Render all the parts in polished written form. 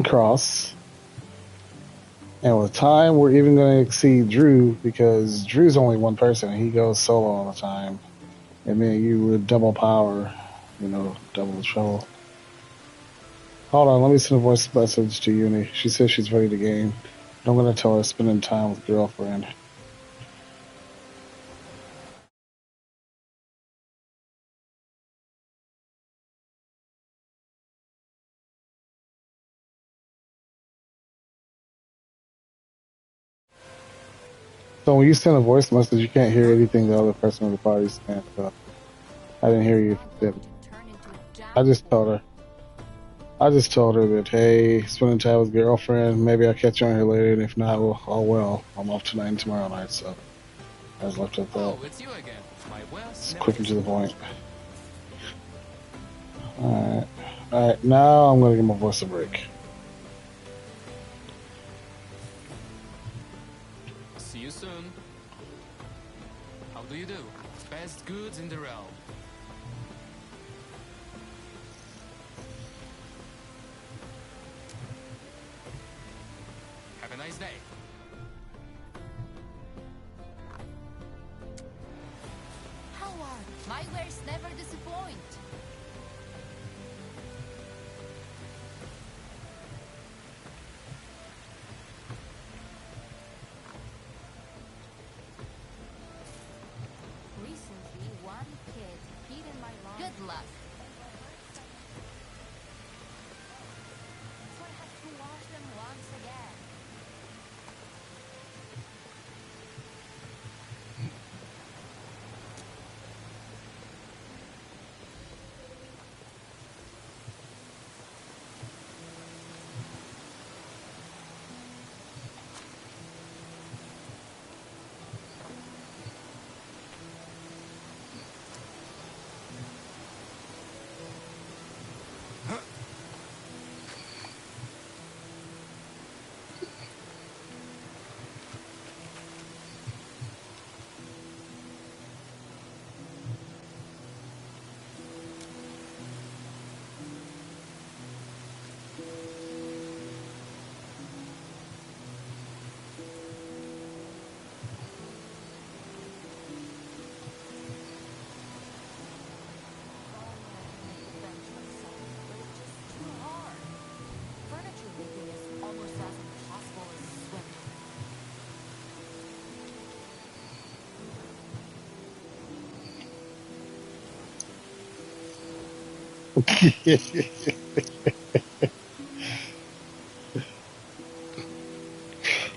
Cross. And with time, we're even going to exceed Drew because Drew's only one person. And he goes solo all the time. And me and you would double power, double the trouble. Hold on, let me send a voice message to Uni. She says she's ready to game. I'm going to tell her spending time with girlfriend. So when you send a voice message, you can't hear anything the other person in the party's saying. So I didn't hear you. I just told her. That, hey, spending time with girlfriend. Maybe I'll catch you on here later, and if not, well, I'm off tonight and tomorrow night, so I just left it at that. Oh, it's you again. My it's quick and to the point. Alright, now I'm gonna give my voice a break. See you soon. How do you do? Best goods in the realm. Have a nice day. How are my wares never disappoint? Recently, one kid hid in my lawn. Good luck. So I have to wash them once again.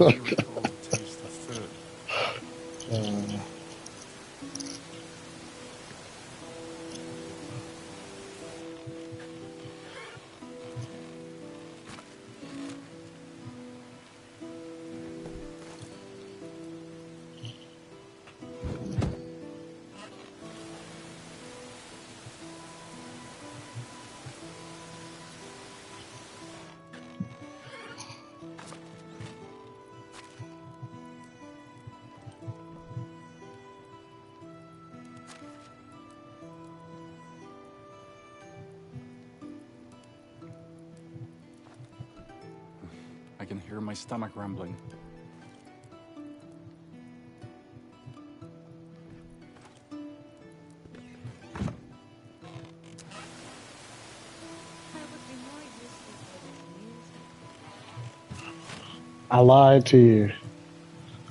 I can recall the taste of food. I can hear my stomach rumbling. I lied to you.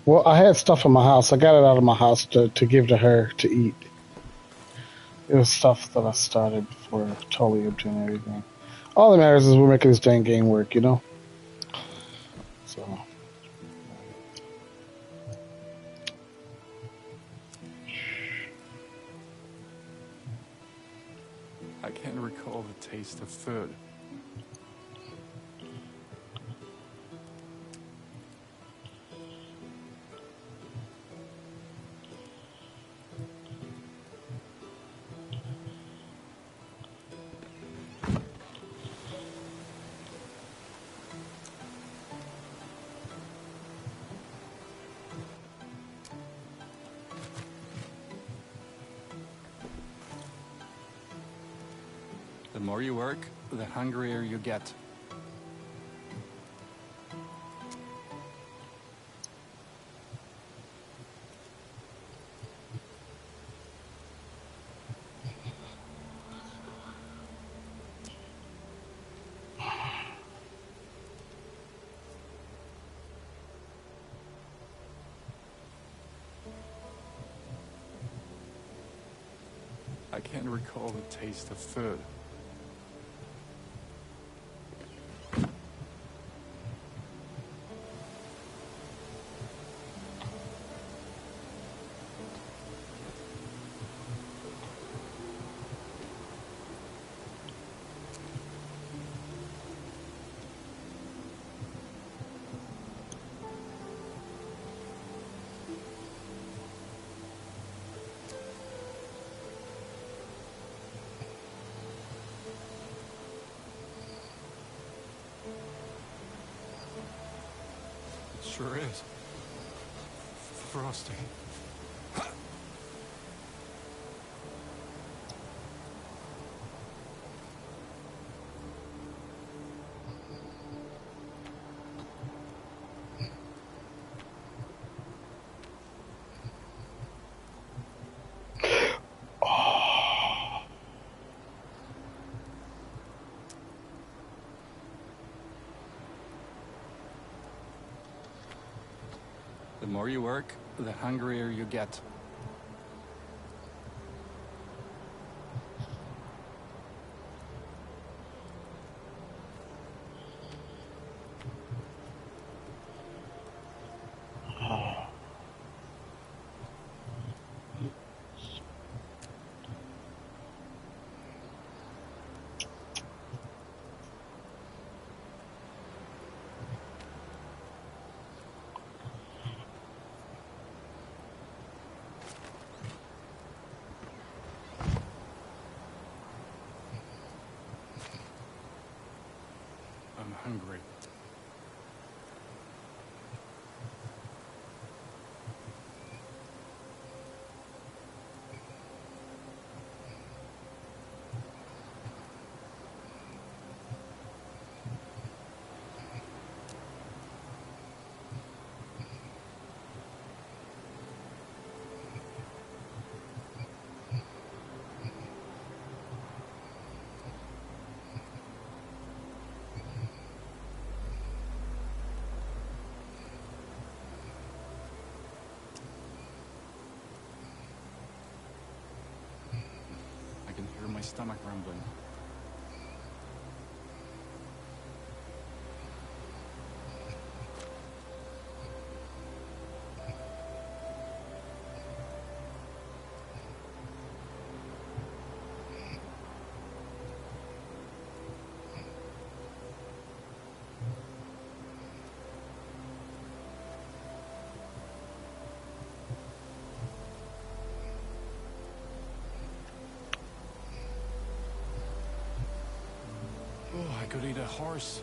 Well, I had stuff in my house. I got it out of my house to give to her to eat. It was stuff that I started before I totally obtained everything. All that matters is we're making this dang game work, So. I can recall the taste of food. The more you work, the hungrier you get. I can't recall the taste of food. Sure is. Frosty. The more you work, the hungrier you get. I'm hungry. I can hear my stomach rumbling. Oh, I could eat a horse.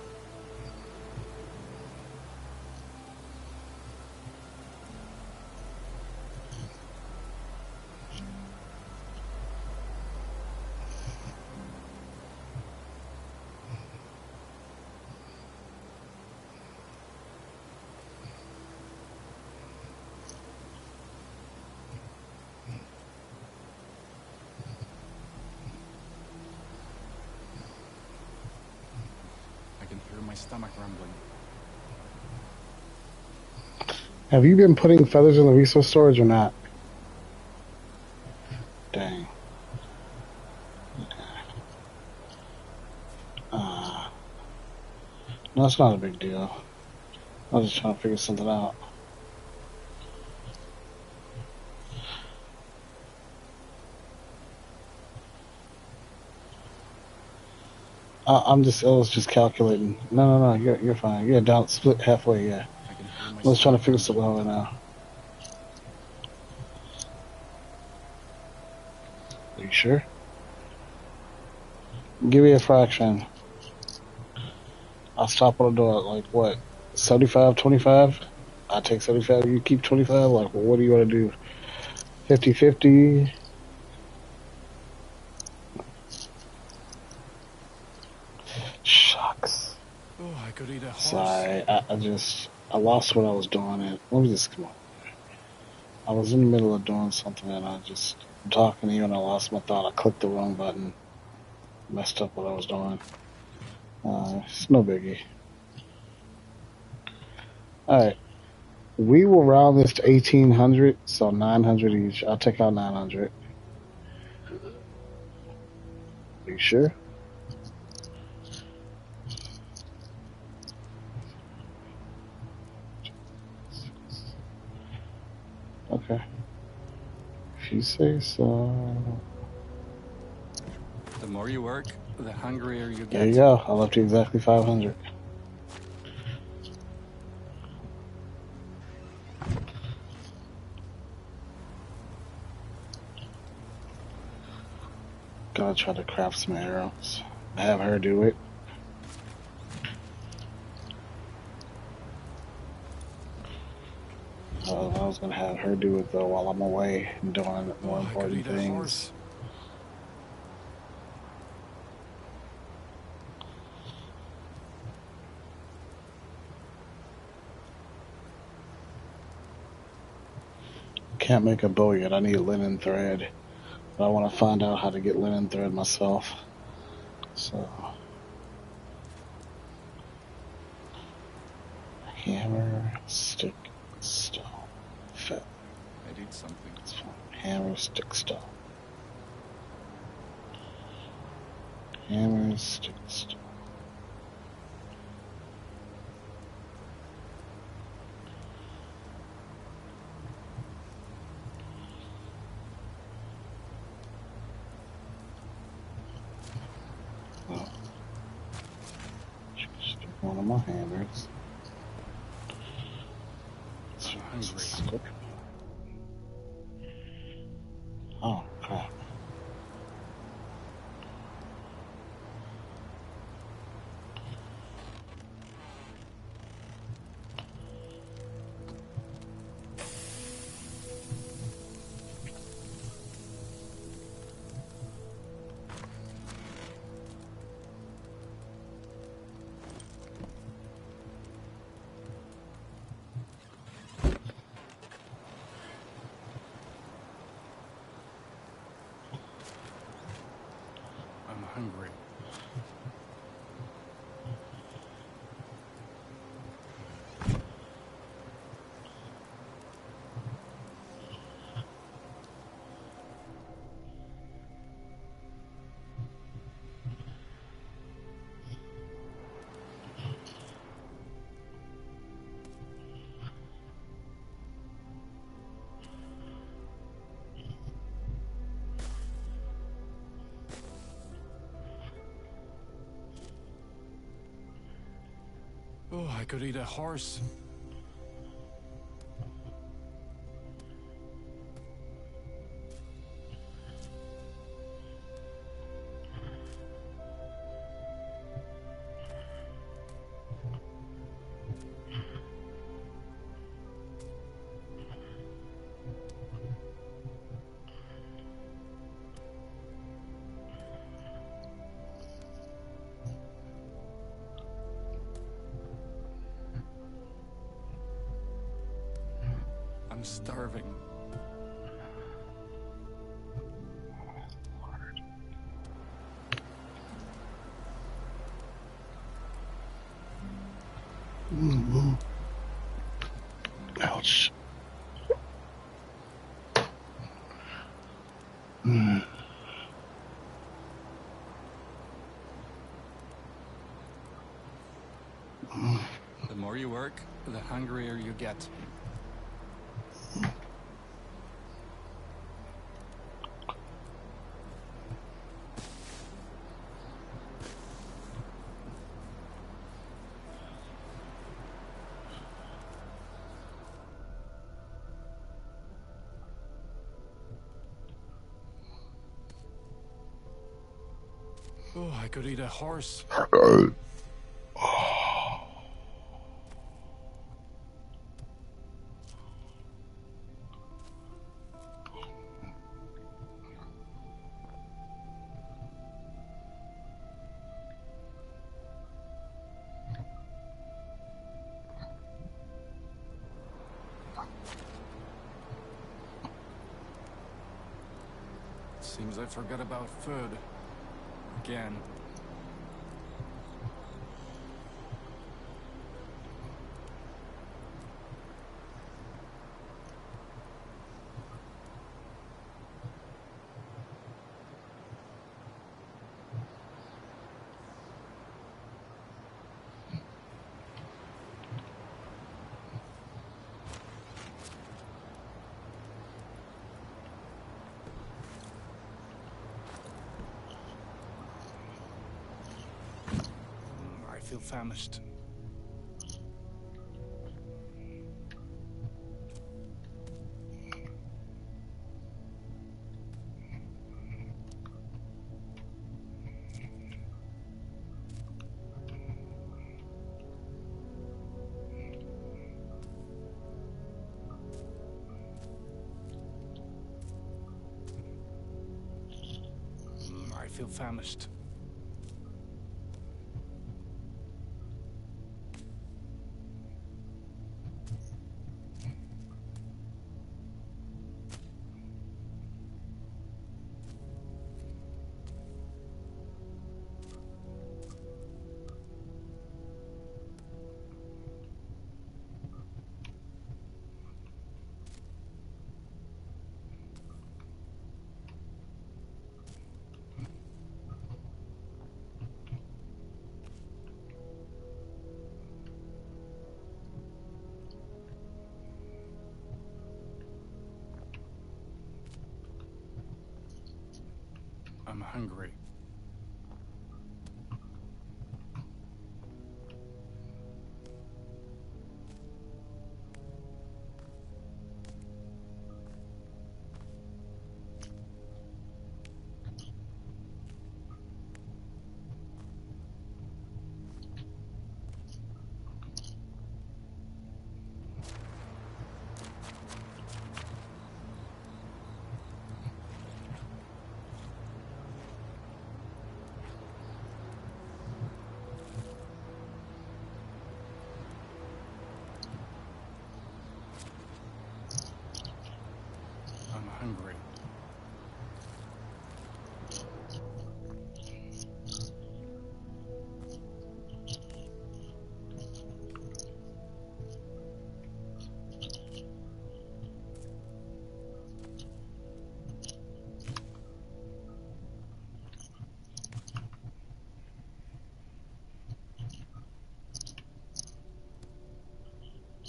I can hear my stomach rumbling. Have you been putting feathers in the resource storage or not? Dang. No, that's not a big deal. I was just trying to figure something out. I was just calculating. No, you're fine. Yeah, down, split halfway, yeah. I can hear my I was trying to stomach figure something rumbling. out right now. Are you sure? Give me a fraction. I'll stop on the door at like what? 75, 25? I take 75, you keep 25? Like, well, what do you want to do? 50-50? Shucks. Oh, I could eat a horse. Sorry, I lost what I was doing. And let me just, come on. I was in the middle of doing something and I'm talking to you and I lost my thought. I clicked the wrong button. Messed up what I was doing. It's no biggie. Alright. We will round this to 1,800, so 900 each. I'll take out 900. Are you sure? Okay. If you say so. The more you work, the hungrier you There you get. go. I left you exactly 500. Gotta try to craft some arrows. Have her do it. I was gonna have her do it though while I'm away and doing more Oh, I could important eat a things. horse. Can't make a bow yet. I need linen thread. But I want to find out how to get linen thread myself. So, hammer, stick, stone, feather. I need something. That's fine. Hammer, stick, stone. Hammer, stick, stone. Oh. Stick one of my hammers. I'm hungry. Stick. Oh, crap. I'm hungry. Oh, I could eat a horse. I'm starving. Mm-hmm. Ouch. Mm. The more you work, the hungrier you get. Oh, I could eat a horse. Seems I forgot about food. Again. feel famished. I feel famished. I'm hungry. I'm hungry.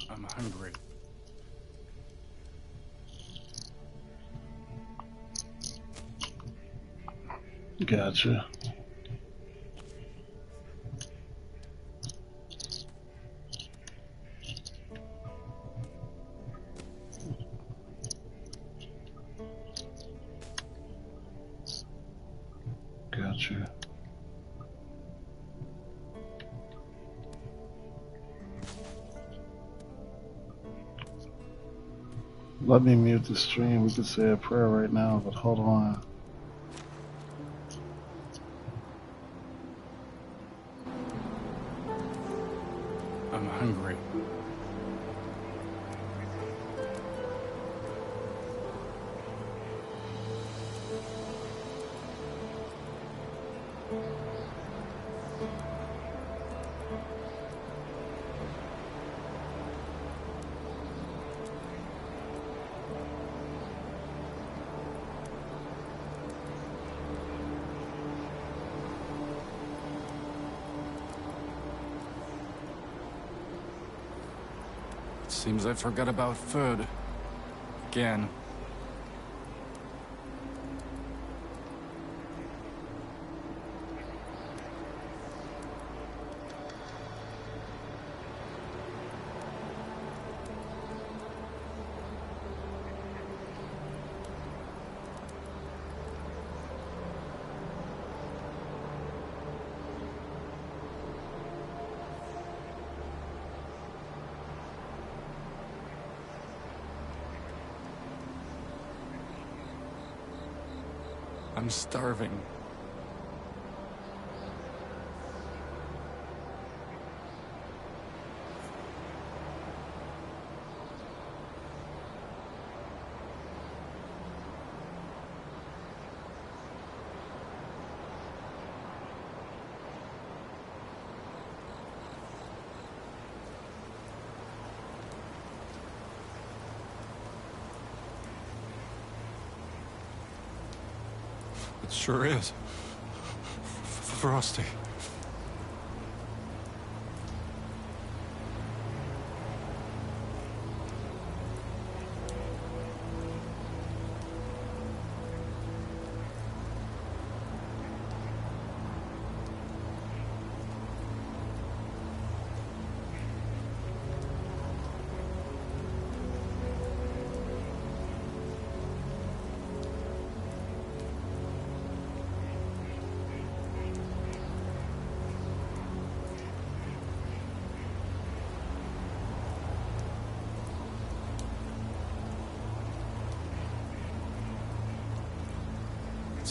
I'm hungry. Gotcha. Gotcha. Let me mute the stream. We can say a prayer right now, but hold on. I'm hungry. Seems I forgot about food. Again. I'm starving. It sure is. Frosty.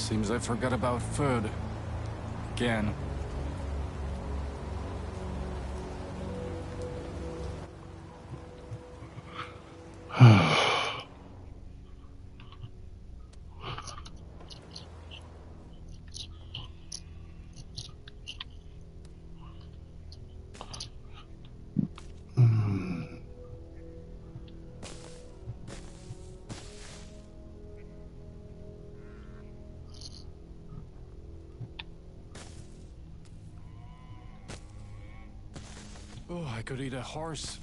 Seems I forgot about food. Again. Oh, I could eat a horse.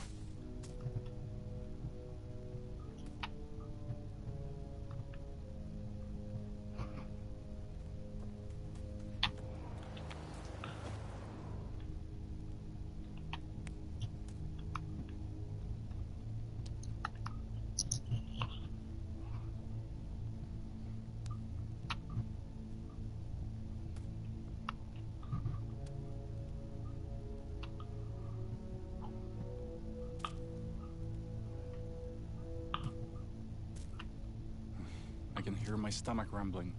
I can hear my stomach rumbling.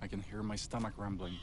I can hear my stomach rumbling.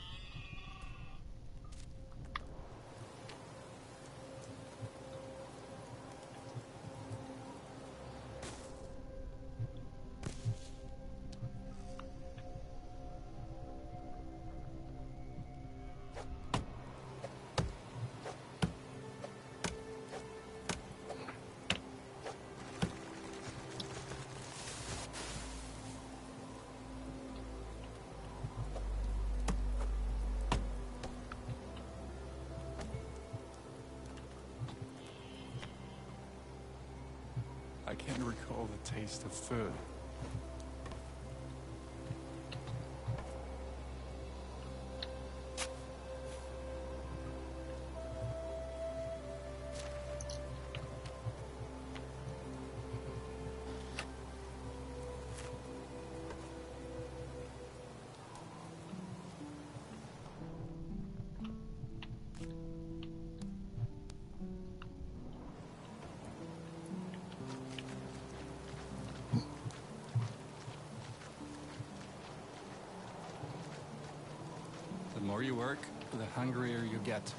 I can't recall the taste of food. The more you work, the hungrier you get.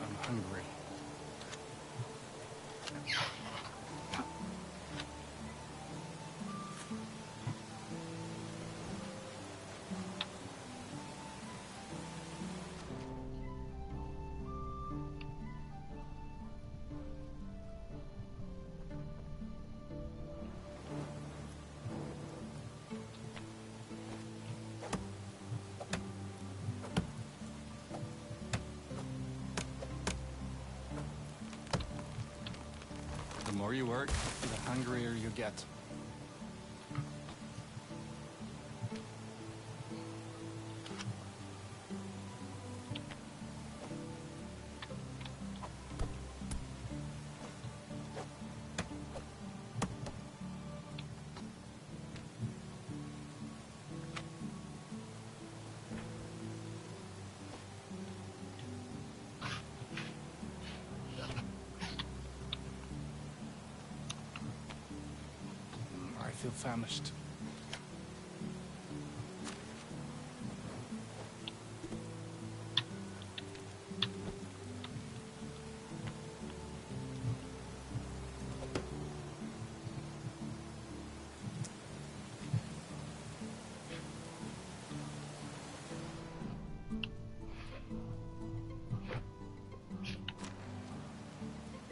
I'm hungry. The more you work, the hungrier you get. I feel famished.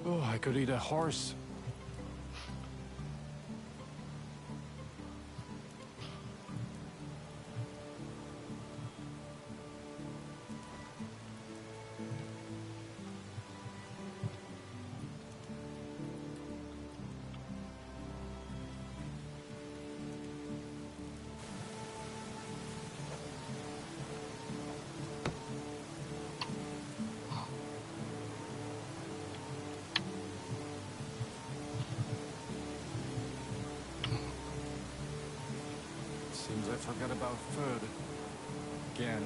Oh, I could eat a horse. I forgot about food. Again.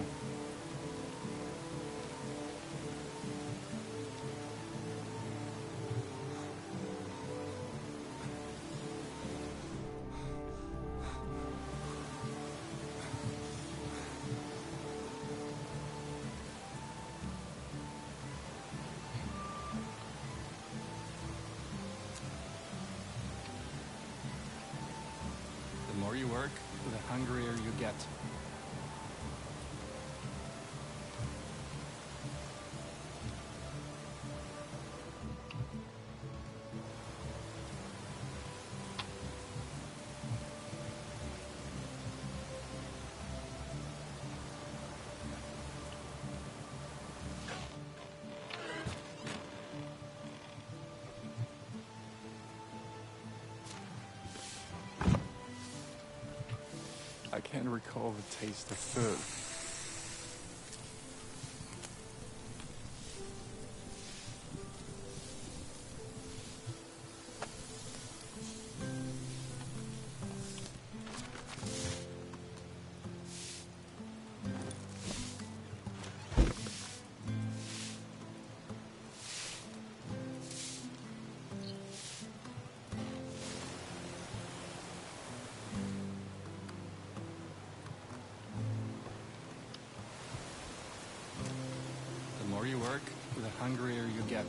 The more you work, the hungrier you get. I can't recall the taste of food. The more you work, the hungrier you get.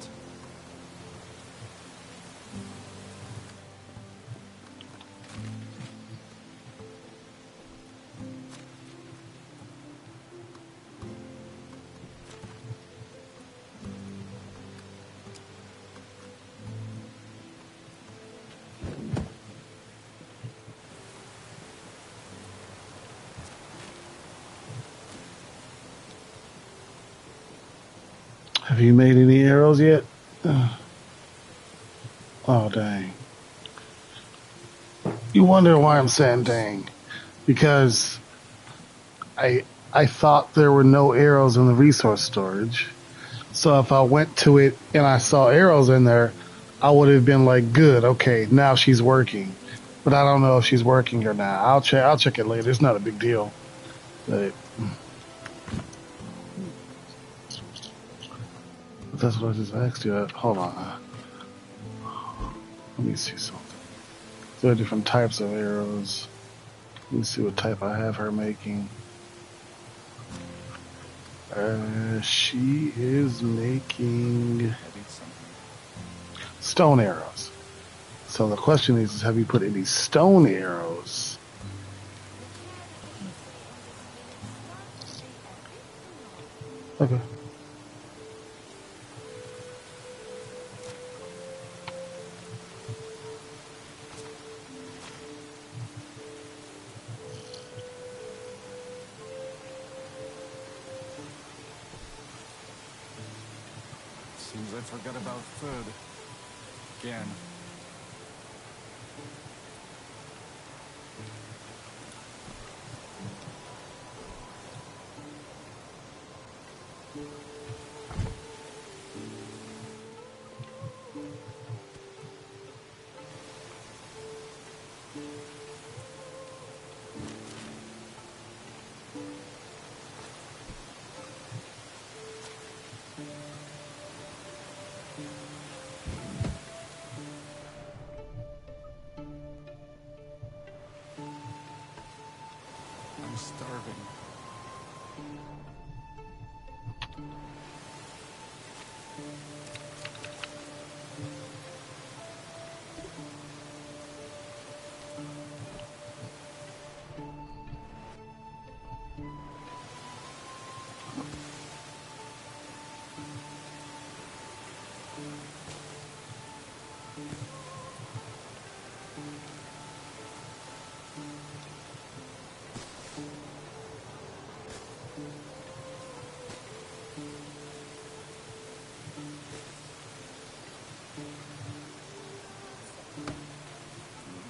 Have you made any arrows yet? Oh, dang. You wonder why I'm saying dang. Because I thought there were no arrows in the resource storage. So if I went to it and I saw arrows in there, I would have been like, good, okay, now she's working. But I don't know if she's working or not. I'll check it later. It's not a big deal. But that's what I just asked you. Hold on. Let me see something. There are different types of arrows. Let me see what type I have her making. She is making stone arrows. So the question is have you put any stone arrows? Okay. Seems I forgot about food. Again. I'm starving.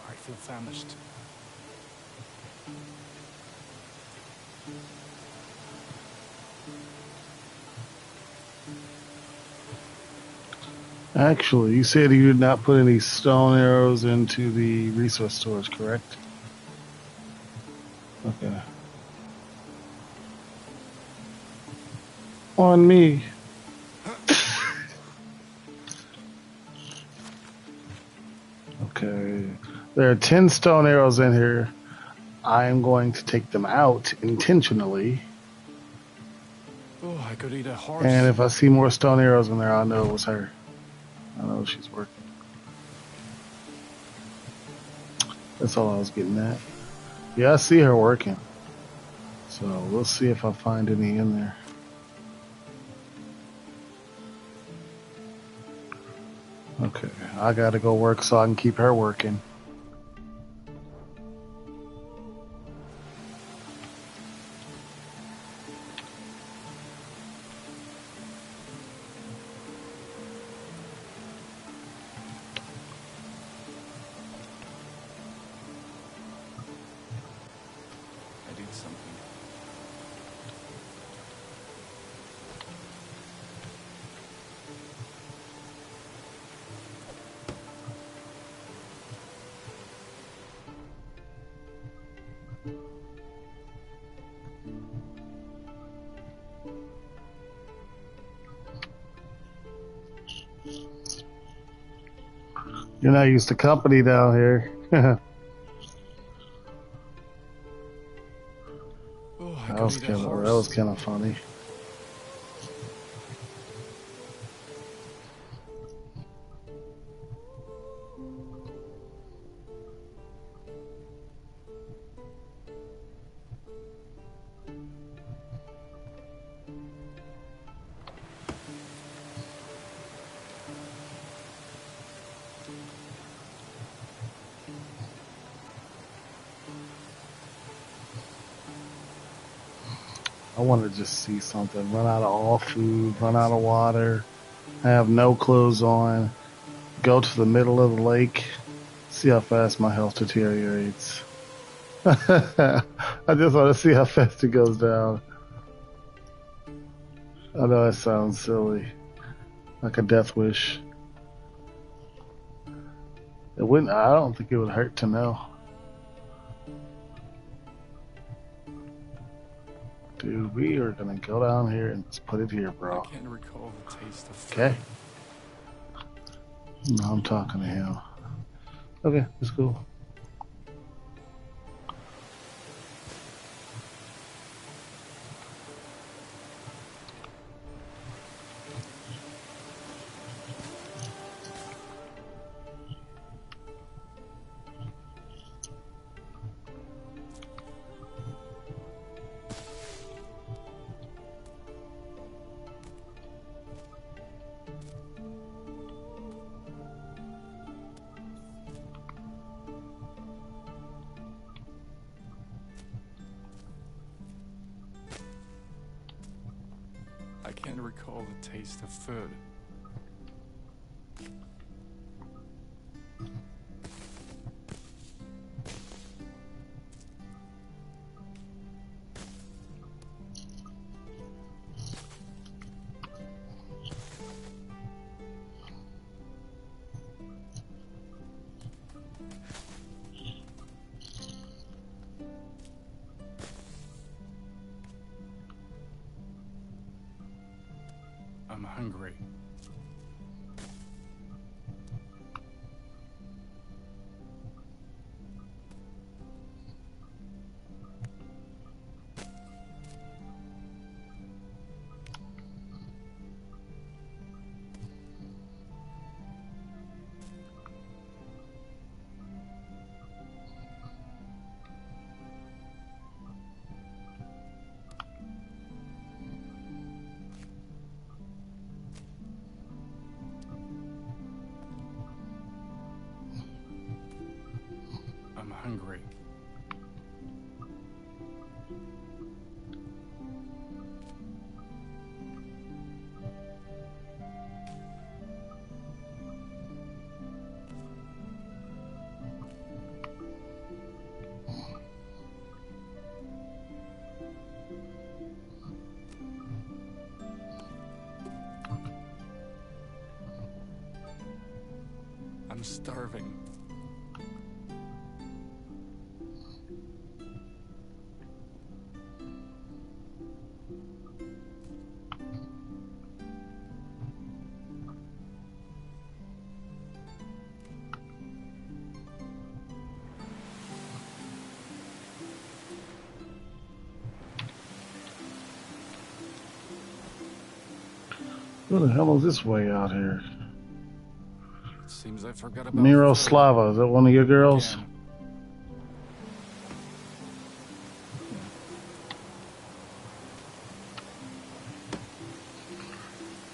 I feel famished. Actually, you said you did not put any stone arrows into the resource storage, correct? Okay. On me. Okay. There are 10 stone arrows in here. I'm going to take them out intentionally. Oh, I could eat a horse. And if I see more stone arrows in there, I'll know it was her. I know she's working. That's all I was getting at. Yeah, I see her working. So we'll see if I find any in there. Okay, I gotta go work so I can keep her working. I did something. You're not used to company down here. Oh, I That could was eat a kind of horse. funny. I want to just see something. Run out of all food, run out of water, have no clothes on, go to the middle of the lake, see how fast my health deteriorates. I just want to see how fast it goes down. I know it sounds silly, like a death wish. It wouldn't. I don't think it would hurt to know. Dude, we are gonna go down here and just put it here, bro. I can't recall the taste of Okay. No, I'm talking to him. Okay, that's cool. I can't recall the taste of food. I'm hungry. I'm hungry. I'm starving. Who the hell is this way out here? Seems I forgot about Miroslava, is that one of your girls? Again.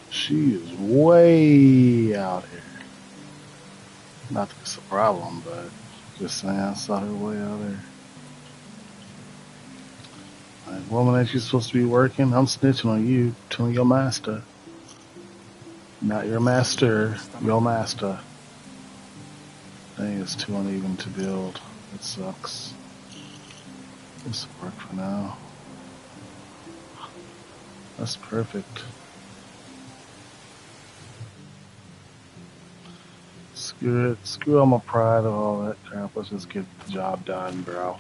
She is way out here. Not that it's a problem, but just saying, I saw her way out there. Like, woman, ain't you supposed to be working? I'm snitching on you, telling your master. Not your master, your master. Dang, it's too uneven to build. It sucks. This will work for now. That's perfect. Screw it. Screw all my pride and all that crap. Let's just get the job done, bro.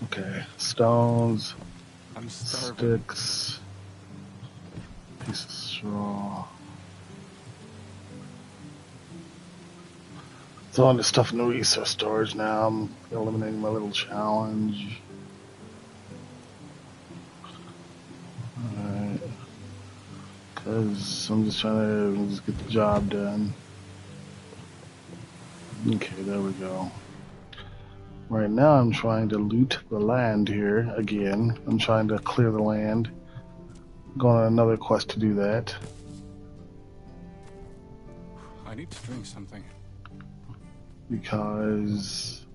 Okay. Stones. I'm starving. Sticks. Piece of straw. Throwing this stuff in the resource storage now. I'm eliminating my little challenge. Alright. Because I'm just trying to just get the job done. Okay, there we go. Right now I'm trying to loot the land here again. I'm trying to clear the land. Going on another quest to do that. I need to drink something. Because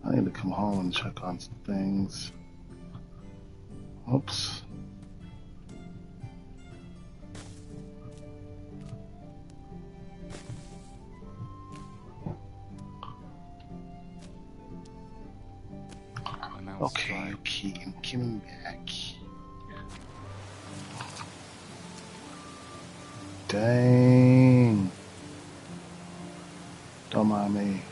I need to come home and check on some things. Oops. Okay, I'm coming back. Dang. Don't mind me.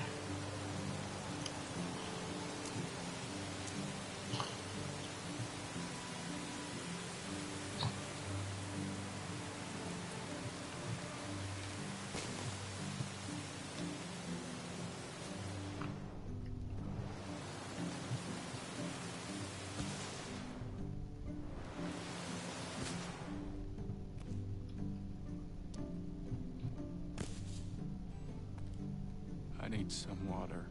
I need some water.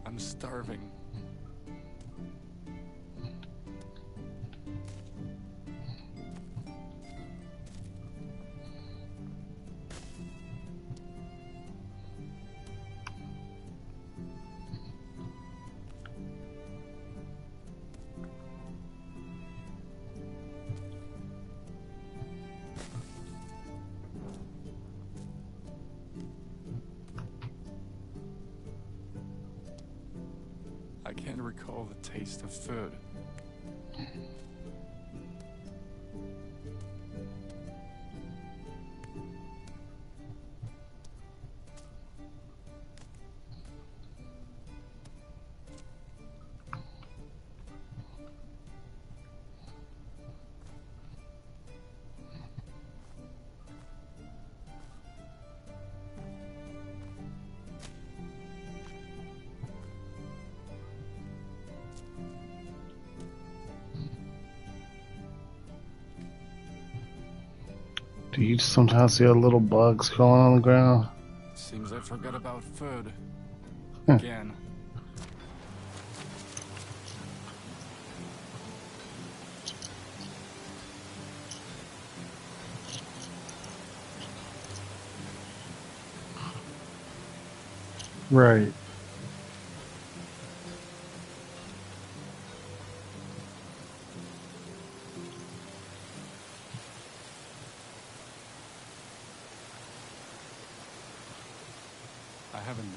I'm starving. I can't recall the taste of food. Do you sometimes see little bugs crawling on the ground? Seems I forgot about food. Huh. Again. Right. I haven't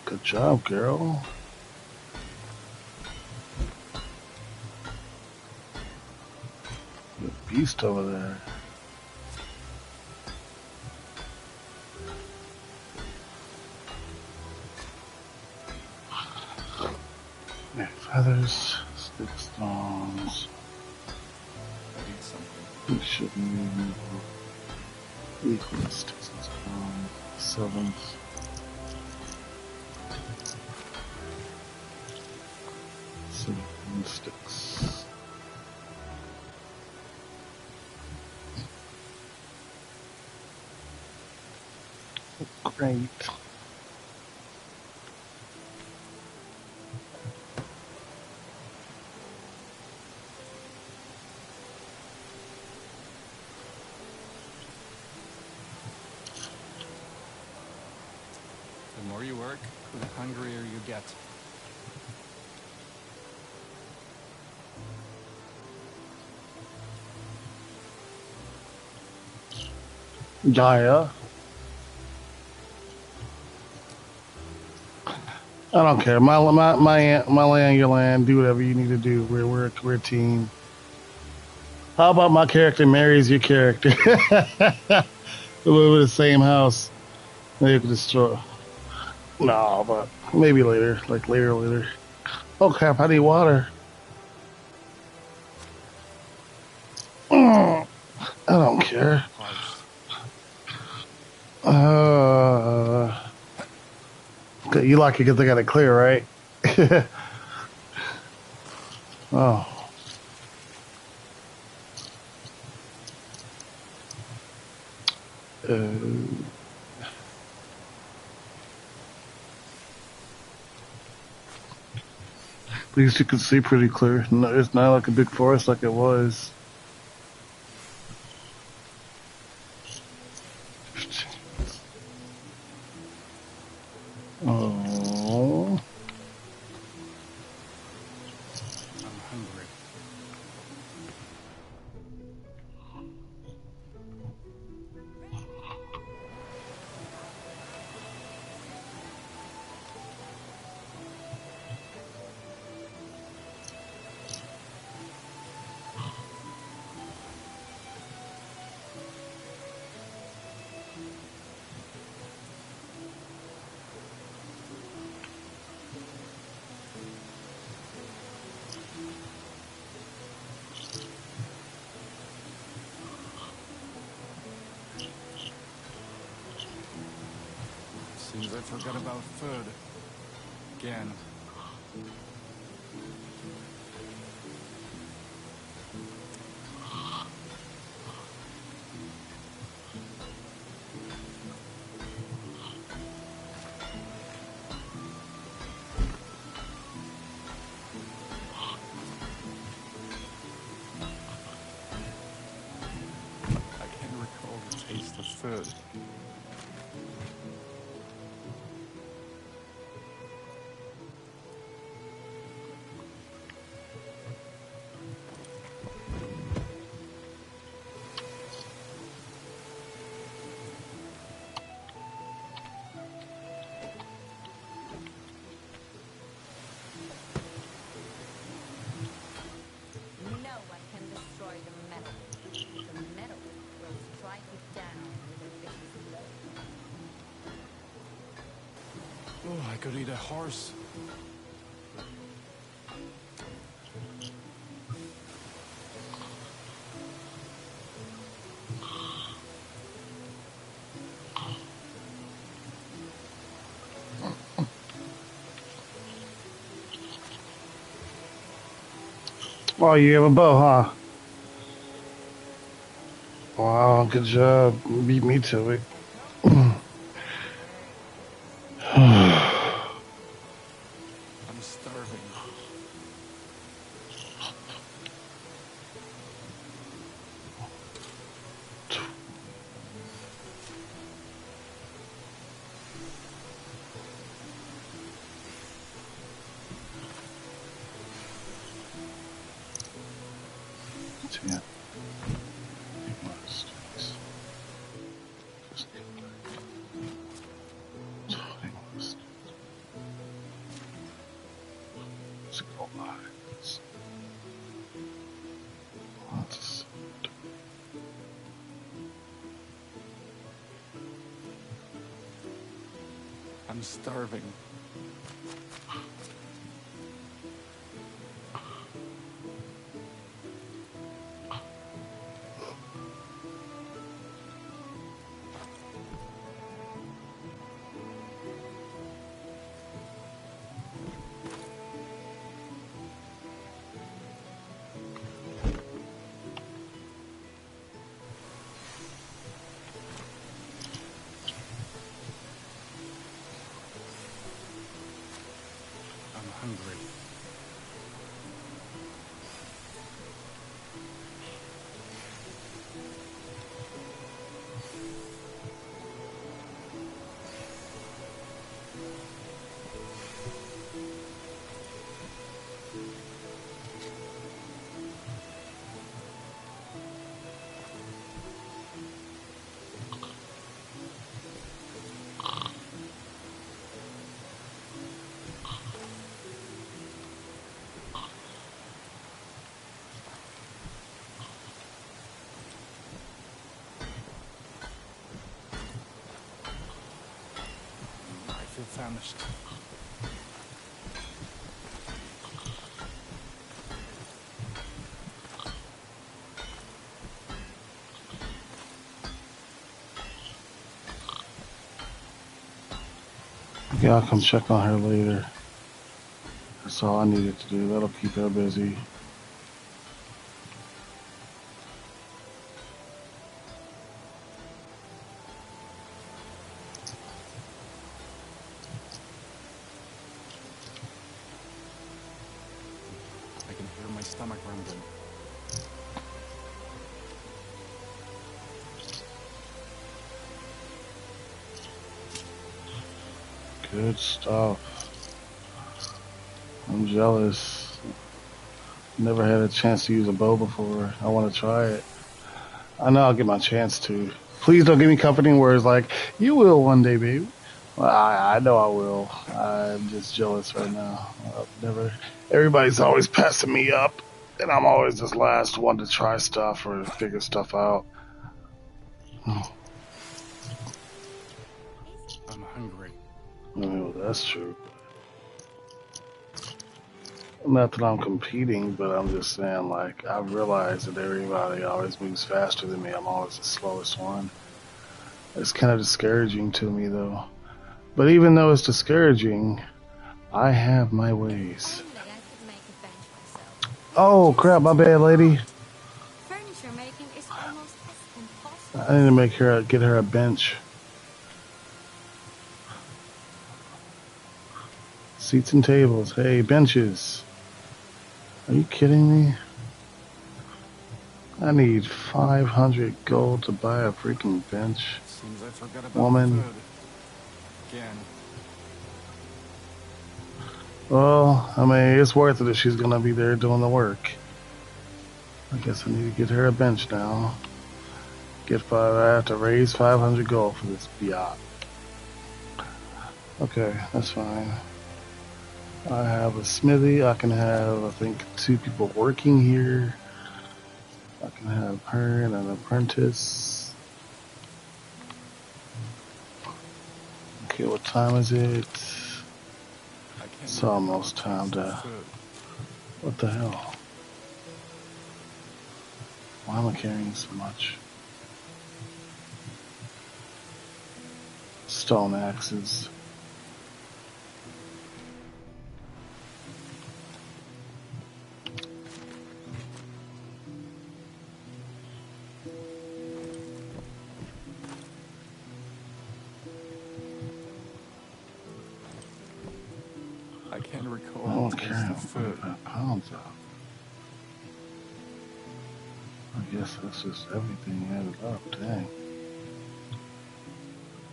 Good job, girl. Good beast over there. Yeah, feathers, stick stones. I need something. We shouldn't equal sticks and stones. 7. 7 sticks. Great. The more you work, the hungrier you get. Gaia. I don't care. My land, your land. Do whatever you need to do. We're a team. How about my character marries your character? We live in the same house. Maybe you can destroy. No, but maybe later. Like later. Oh crap! I need water. I don't care. Parched. Okay, you like it because I got it clear, right? Oh. At least you can see pretty clear. No, it's not like a big forest like it was. Oh. I'm hungry. Seems I forgot about food. Again. I can't recall the taste of food. No one can destroy the metal. The metal will strike it down with a vicious blow. Oh, I could eat a horse. Oh, you have a bow, huh? Wow, good job. You beat me to it. I'm starving. 10. Plus 6. Just get back. 20 plus 6. Go by. That's I'm starving. I'm hungry. I feel famished. okay, I'll come check on her later. That's all I needed to do. That'll keep her busy. I can hear my stomach rumbling. Good stuff. I'm jealous. Never had a chance to use a bow before. I want to try it. I know I'll get my chance to. Please don't give me comforting words like, you will one day, baby. Well, I know I will. I'm just jealous right now. Everybody's always passing me up, and I'm always this last one to try stuff or figure stuff out. I'm hungry. Well, that's true. Not that I'm competing, but I'm just saying, like, I realize that everybody always moves faster than me. I'm always the slowest one. It's kind of discouraging to me, though. But even though it's discouraging, I have my ways. Only I could make a bench myself. Oh, crap, my bad, lady. Furniture making is almost as impossible. I need to get her a bench. Seats and tables. Hey, benches. Are you kidding me? I need 500 gold to buy a freaking bench. Seems I forgot about Woman. food. Again. Well, I mean, it's worth it if she's gonna be there doing the work. I guess I need to get her a bench now. I have to raise 500 gold for this biot. Okay, that's fine. I have a smithy. I can have, I think, 2 people working here. I can have her and an apprentice. Okay, what time is it? I can't It's almost time to... food. What the hell? Why am I carrying so much? Stone axes. I can't recall I don't the care. taste of food. 45 pounds up. I guess that's just everything added up. Dang.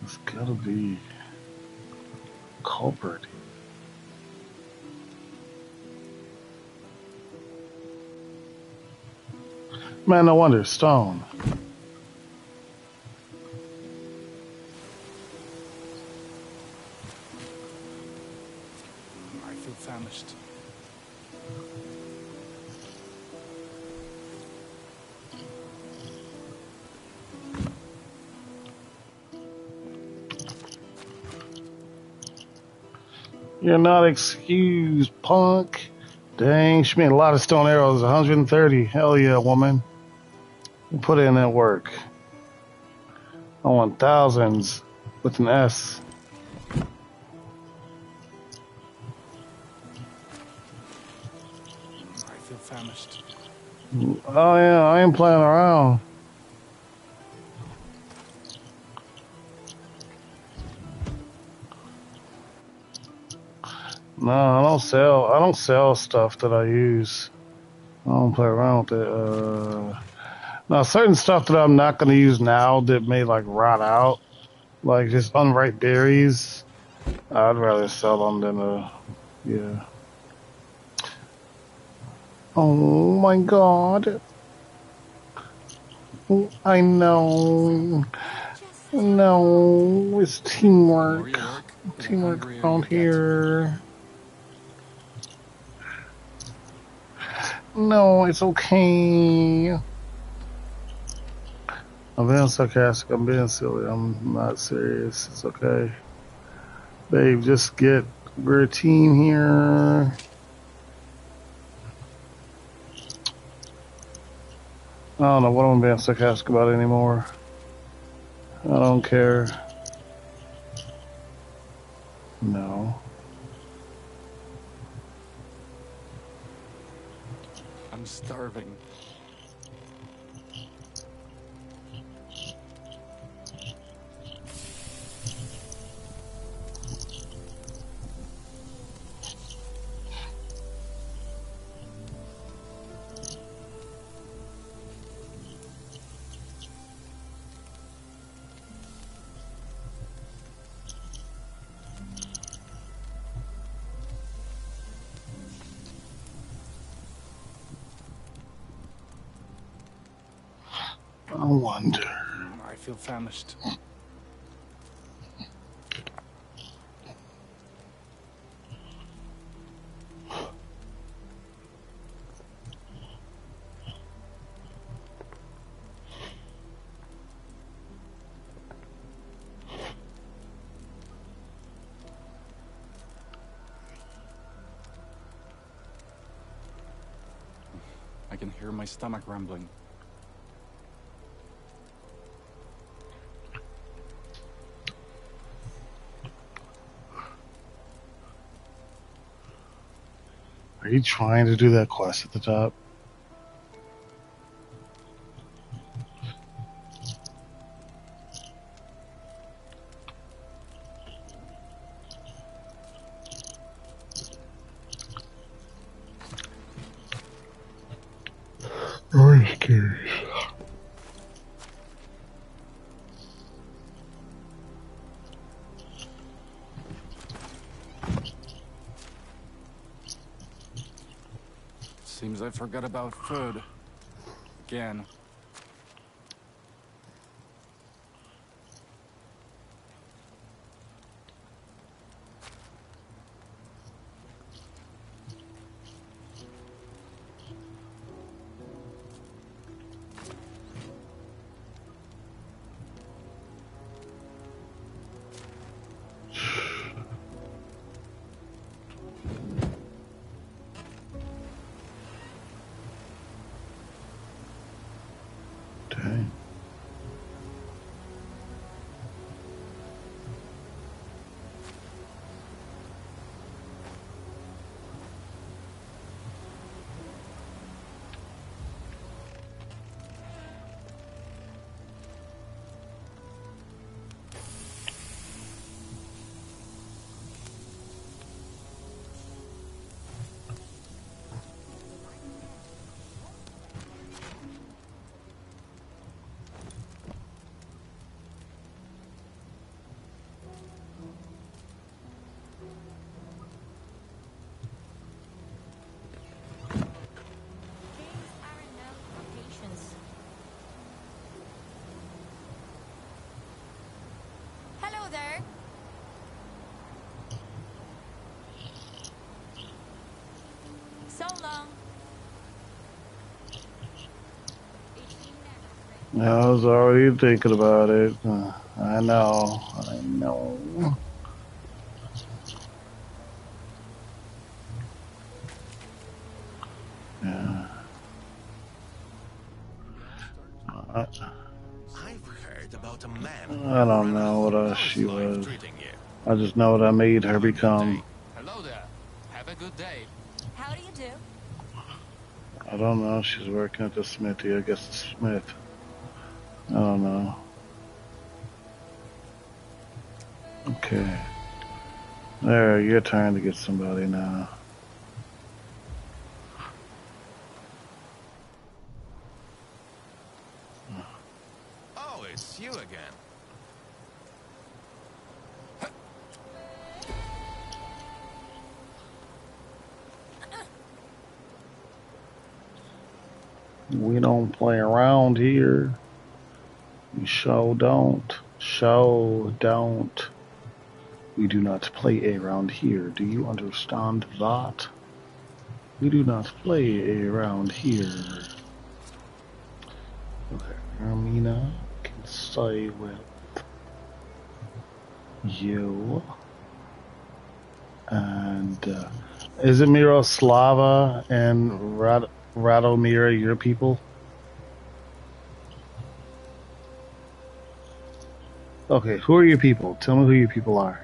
It's gotta be culprit. Man, no wonder. Stone. I feel famished. You're not excused, punk. Dang, she made a lot of stone arrows. 130. Hell yeah, woman. You put in that work. I want thousands with an S. I feel famished. Oh yeah, I ain't playing around. No, I don't sell stuff that I use. I don't play around with it. Now certain stuff that I'm not gonna use now that may like rot out, like just unripe berries. I'd rather sell them than yeah. Oh my god. I know. No, it's The more teamwork. you work, the Teamwork hungrier around you get. here. No, it's okay. I'm being sarcastic. I'm being silly. I'm not serious. It's okay. Babe, just get, we're a team here. I don't know what I'm being sarcastic about anymore. I don't care. No. I'm starving. I wonder. I feel famished. I can hear my stomach rumbling. Are you trying to do that quest at the top? I'm just curious. Seems I forgot about food. Again. Dang. So long. I was already thinking about it. I know. I know. Yeah. I, I've heard about a man I who don't ran know what out. else How's she life was. treating you? I just know what I made her Have a good become. day. Hello there. Have a good day. How do you do? I don't know. She's working at the smithy. I guess the smith. I don't know. Okay. There, your turn to get somebody now. Oh, it's you again. We don't play around here. We sure don't. Sure don't. We do not play around here. Do you understand that? We do not play around here. Okay, Ermina can stay with you. And is it Miroslava and Radomira your people? Okay, who are your people? Tell me who your people are.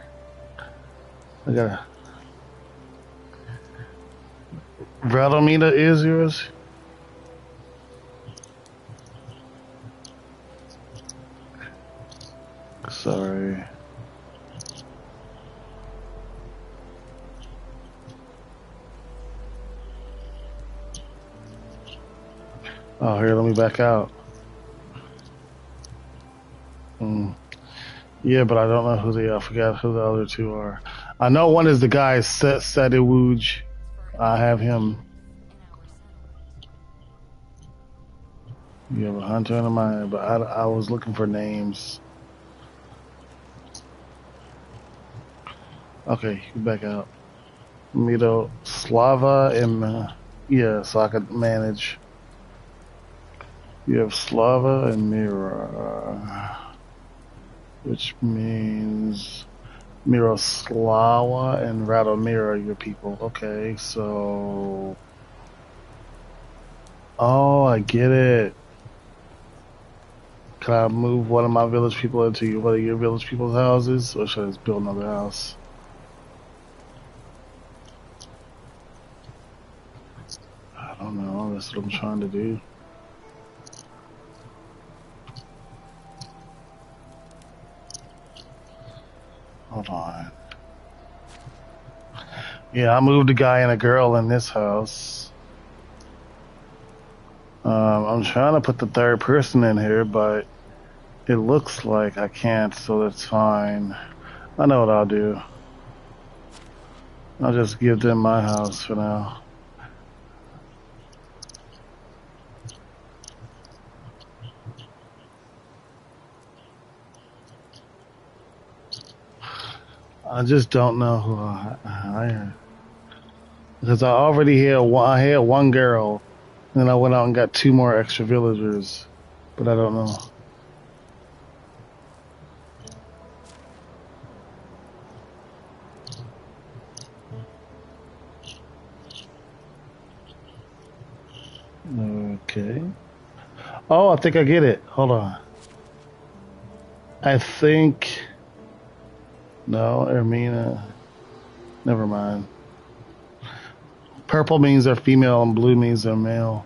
I gotta. Radomira is yours? Sorry. Oh, here, let me back out. Yeah, but I don't know who they are. I forgot who the other two are. I know one is the guy, Sadiwuj. I have him. You have a hunter and a miner, but I was looking for names. Okay, you back out. Mito, Slava, and yeah, so I could manage. You have Slava and Mira, which means Miroslava and Radomira are your people. Okay, so. Oh, I get it. Can I move one of my village people into one of your village people's houses, or should I just build another house? I don't know. That's what I'm trying to do. Hold on. Yeah, I moved a guy and a girl in this house. I'm trying to put the third person in here, but it looks like I can't, so that's fine. I know what I'll do. I'll just give them my house for now. I just don't know who I hire. Because I already had I had one girl, and then I went out and got two more extra villagers, but I don't know. Okay. Oh, I think I get it. Hold on. I think. No, Ermina. Never mind. Purple means they're female, and blue means they're male.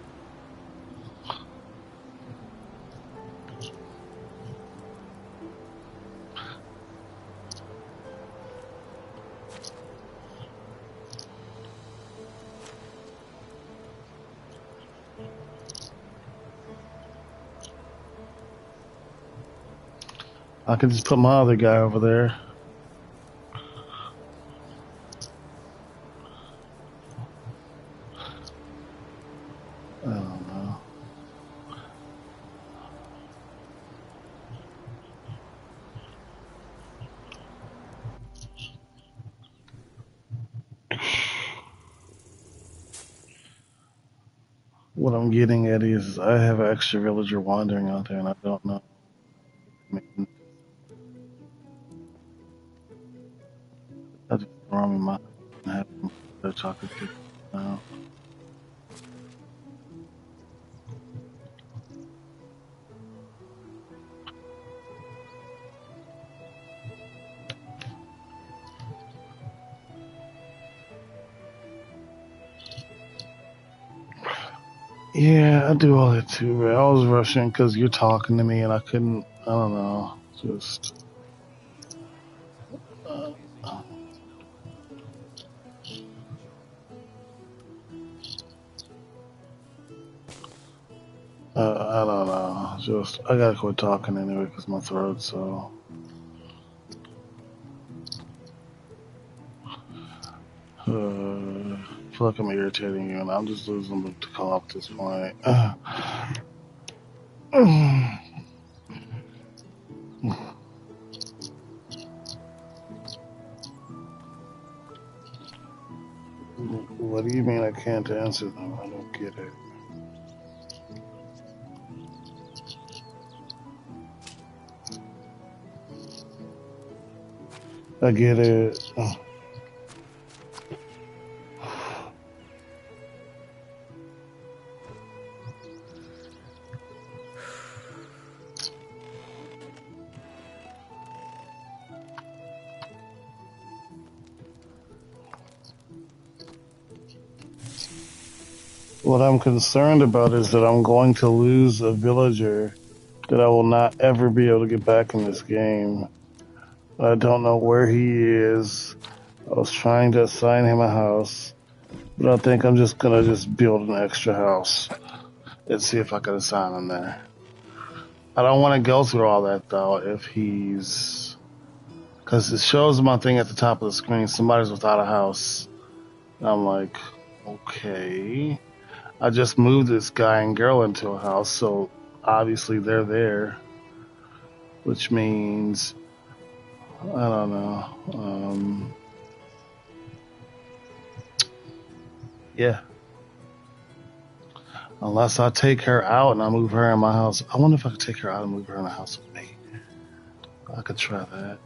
I can just put my other guy over there. I don't know. What I'm getting at is I have an extra villager wandering out there, and I don't know. I just throw him in my house and have him put a chocolate chip now. Yeah, I do all that too, but I was rushing because you're talking to me and I couldn't, I don't know, just. Uh, I don't know. Just I gotta quit talking anyway because my throat's so. I feel like I'm irritating you, and I'm just losing the call at this point. What do you mean I can't answer them? I don't get it. I get it. What I'm concerned about is that I'm going to lose a villager that I will not ever be able to get back in this game. I don't know where he is. I was trying to assign him a house, but I think I'm just gonna build an extra house and see if I can assign him there. I don't want to go through all that though if he's, because it shows my thing at the top of the screen, somebody's without a house. And I'm like, okay. I just moved this guy and girl into a house, so obviously they're there, which means, I don't know. Yeah. Unless I take her out and I move her in my house. I wonder if I could take her out and move her in a house with me. I could try that.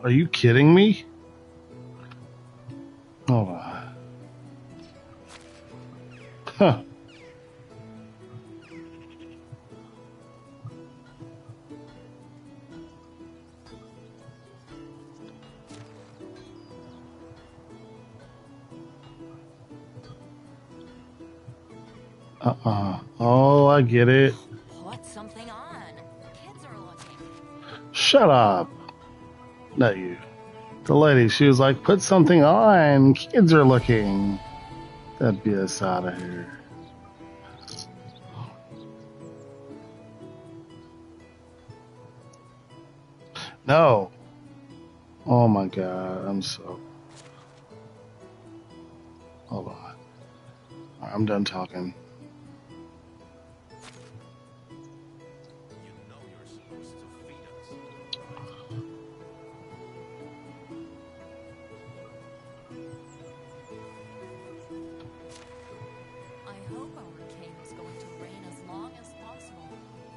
Are you kidding me? Hold on. Huh. Oh, I get it. Put something on. Kids are looking. Shut up. Not you. The lady, she was like, put something on. Kids are looking. That BS out of here. No. Oh my god, I'm so. Hold on. Right, I'm done talking. You know you're supposed to feed us. I hope our king is going to reign as long as possible.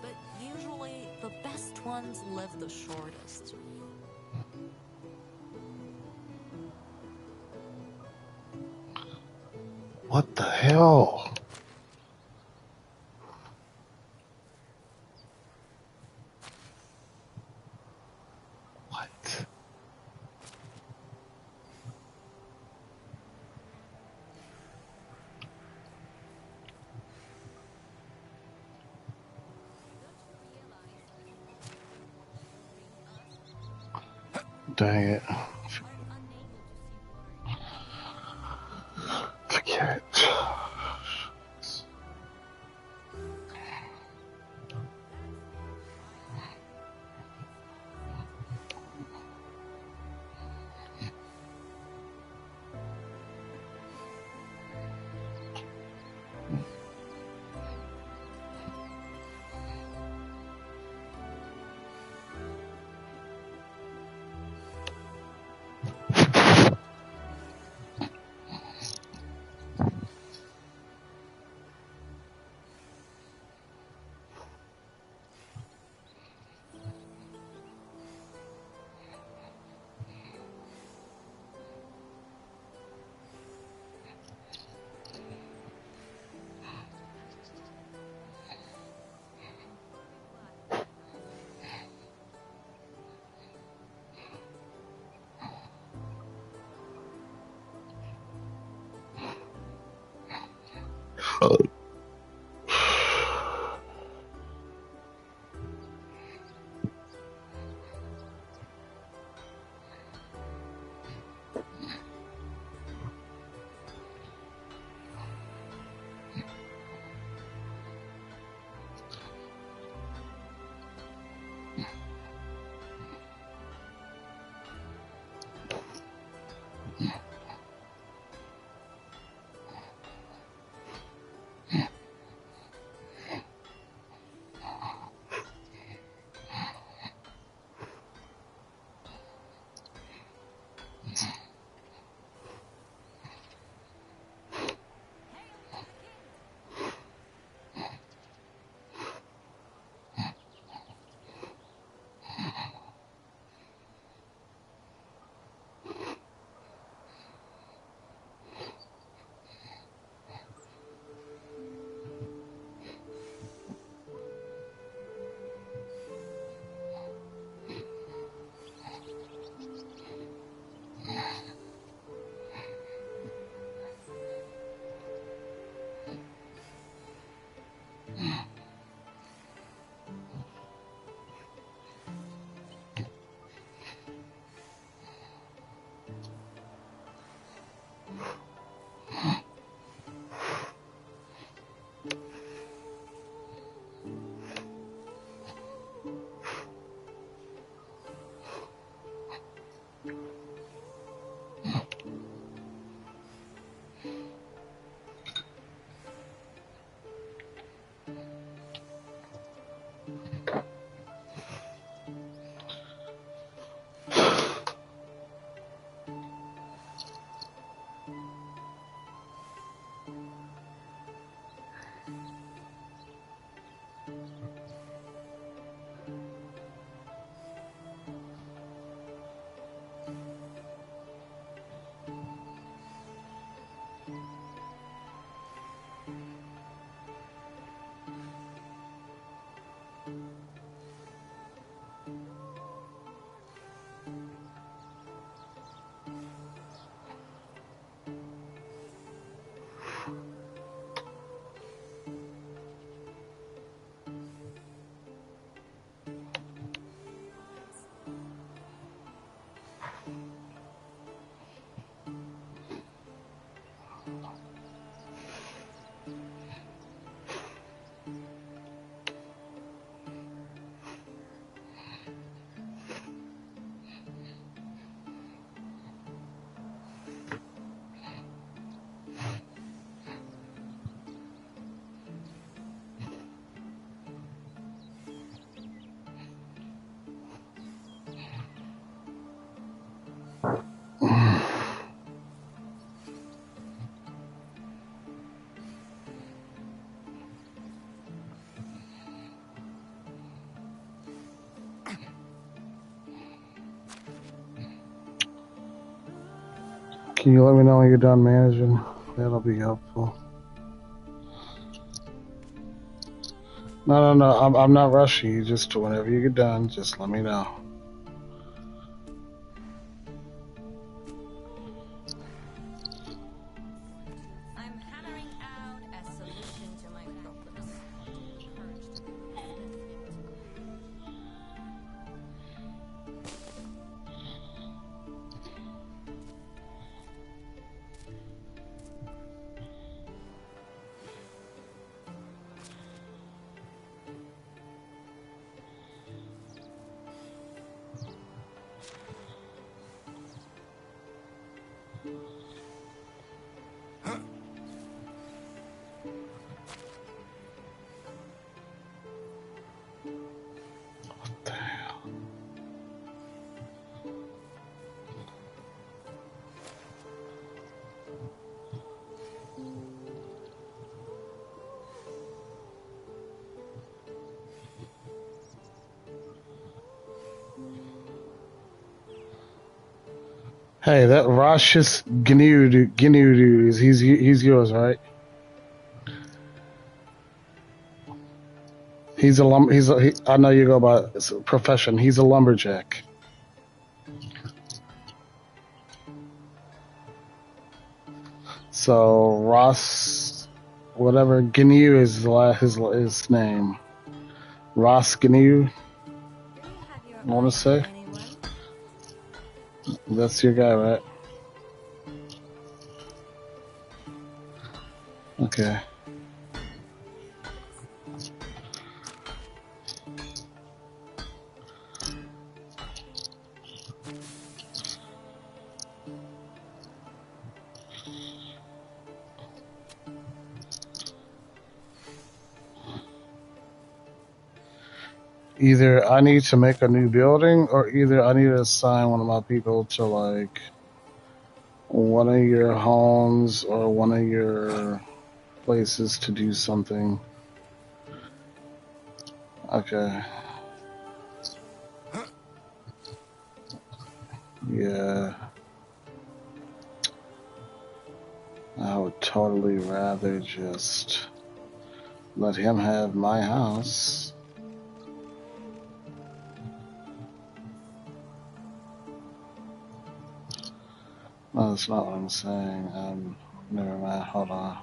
But usually, the best ones live the shortest. What the hell? What? Dang it. Forget it. Can you let me know when you're done managing? That'll be helpful. No. I'm not rushing you. Just whenever you get done, just let me know. I'm hammering out a solution to my problems. Encouraged to Hey, that Rashis Gnu dude, he's yours, right? I know you go by profession. He's a lumberjack. So Ross, whatever Gnu is his name. Ross Gnu. I want to say that's your guy, right? Okay. Either I need to make a new building, or either I need to assign one of my people to like one of your homes or one of your places to do something. Okay. Yeah. I would totally rather just let him have my house. No, that's not what I'm saying. Never mind. Hold on.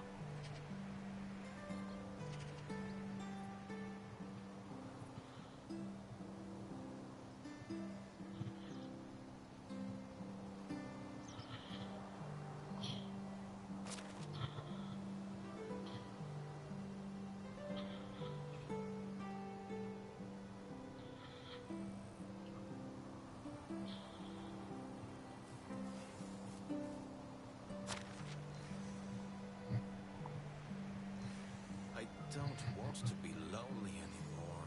I don't want to be lonely anymore.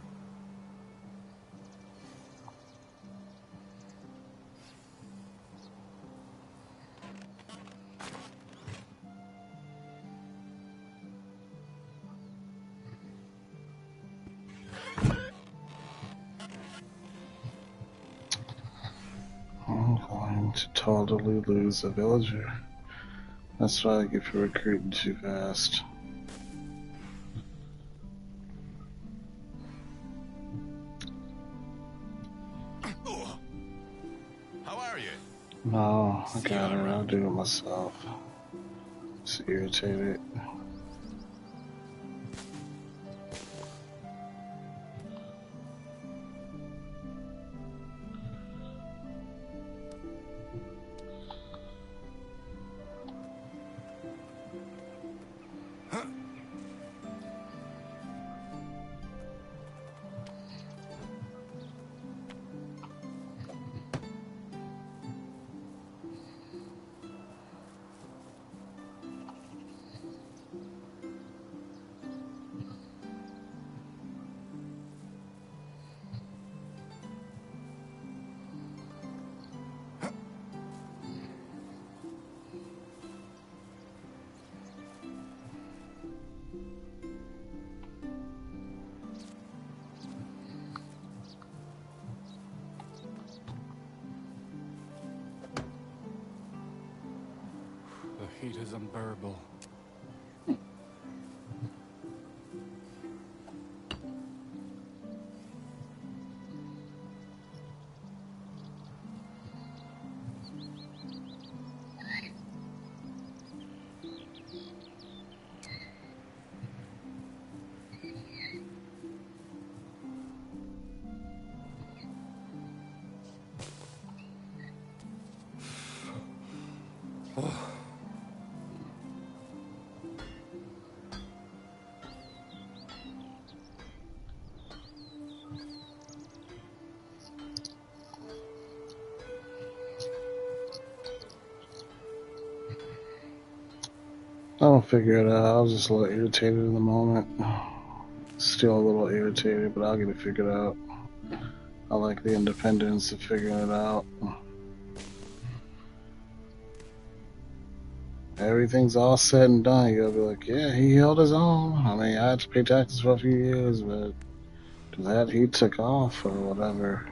I'm going to totally lose a villager. That's what I get for recruiting too fast. How are you? No, I got it. I'll do it myself. Just irritated. heat is unbearable. I'll figure it out. I was just a little irritated in the moment. Still a little irritated, but I'll get it figured out. I like the independence of figuring it out. Everything's all said and done. You'll be like, yeah, he held his own. I mean, I had to pay taxes for a few years, but that he took off or whatever.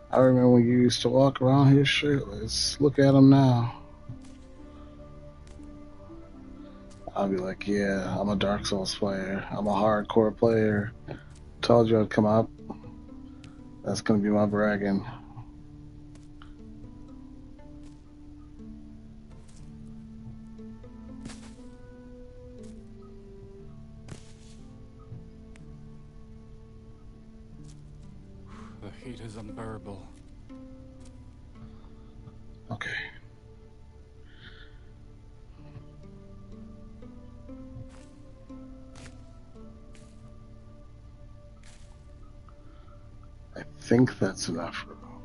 I remember when you used to walk around here shirtless. Look at him now. I'll be like, yeah, I'm a Dark Souls player. I'm a hardcore player. Told you I'd come up. That's gonna be my bragging. The heat is unbearable. Okay. I think that's enough room.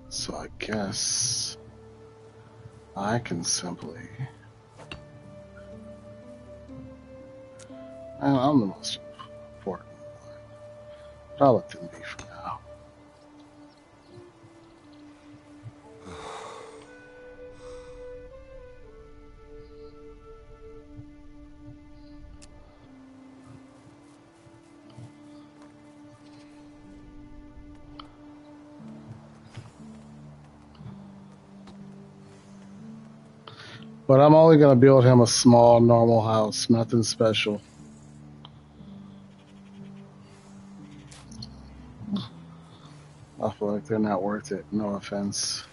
So I guess I can simply... I'm the most important one. But I'll let them be for now. But I'm only going to build him a small, normal house. Nothing special. I feel like they're not worth it. No offense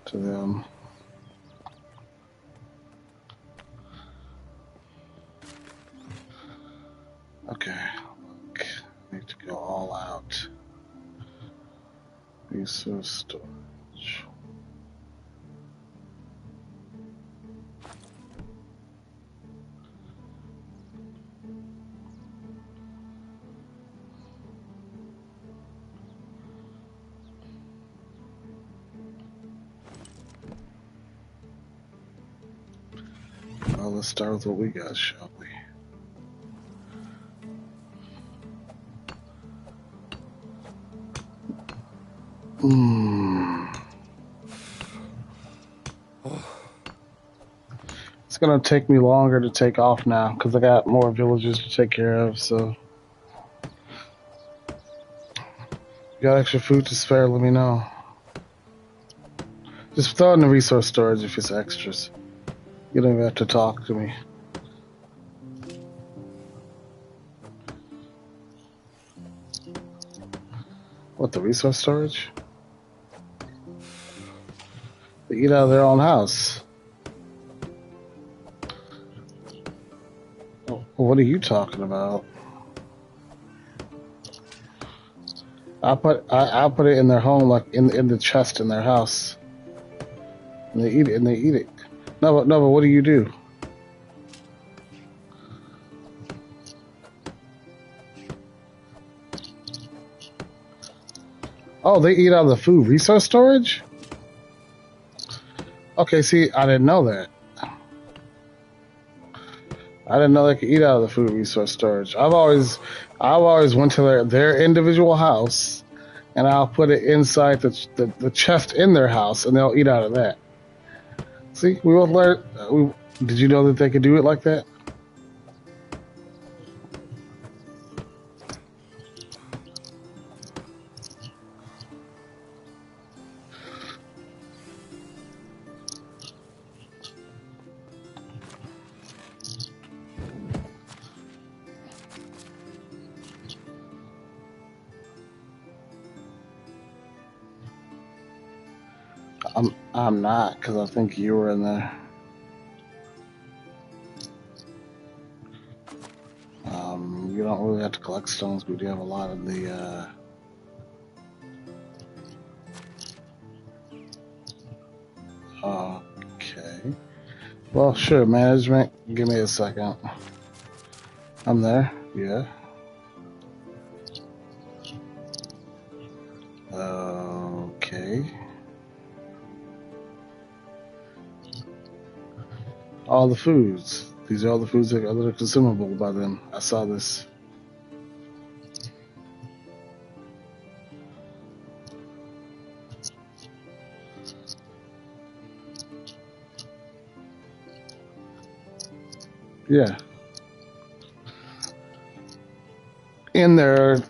to them. Okay. Look, I need to go all out. Resource storage. Well, let's start with what we got, shall we? It's gonna take me longer to take off now because I got more villages to take care of. So, you got extra food to spare? Let me know. Just throw it in the resource storage if it's extras. You don't even have to talk to me. What, the resource storage? They eat out of their own house. Oh, what are you talking about? I'll put it in their home, like in the chest in their house. And they eat it. No, but what do you do? Oh, they eat out of the food resource storage? Okay, see, I didn't know that. I didn't know they could eat out of the food resource storage. I've always went to their individual house, and I'll put it inside the chest in their house, and they'll eat out of that. See, we both learned. Did you know that they could do it like that? I'm not, because I think you were in there. You don't really have to collect stones, but you have a lot of the, okay. Well, sure, management. Give me a second. I'm there. Yeah. Okay. All the foods. These are all the foods that are consumable by them. I saw this. Yeah. In there,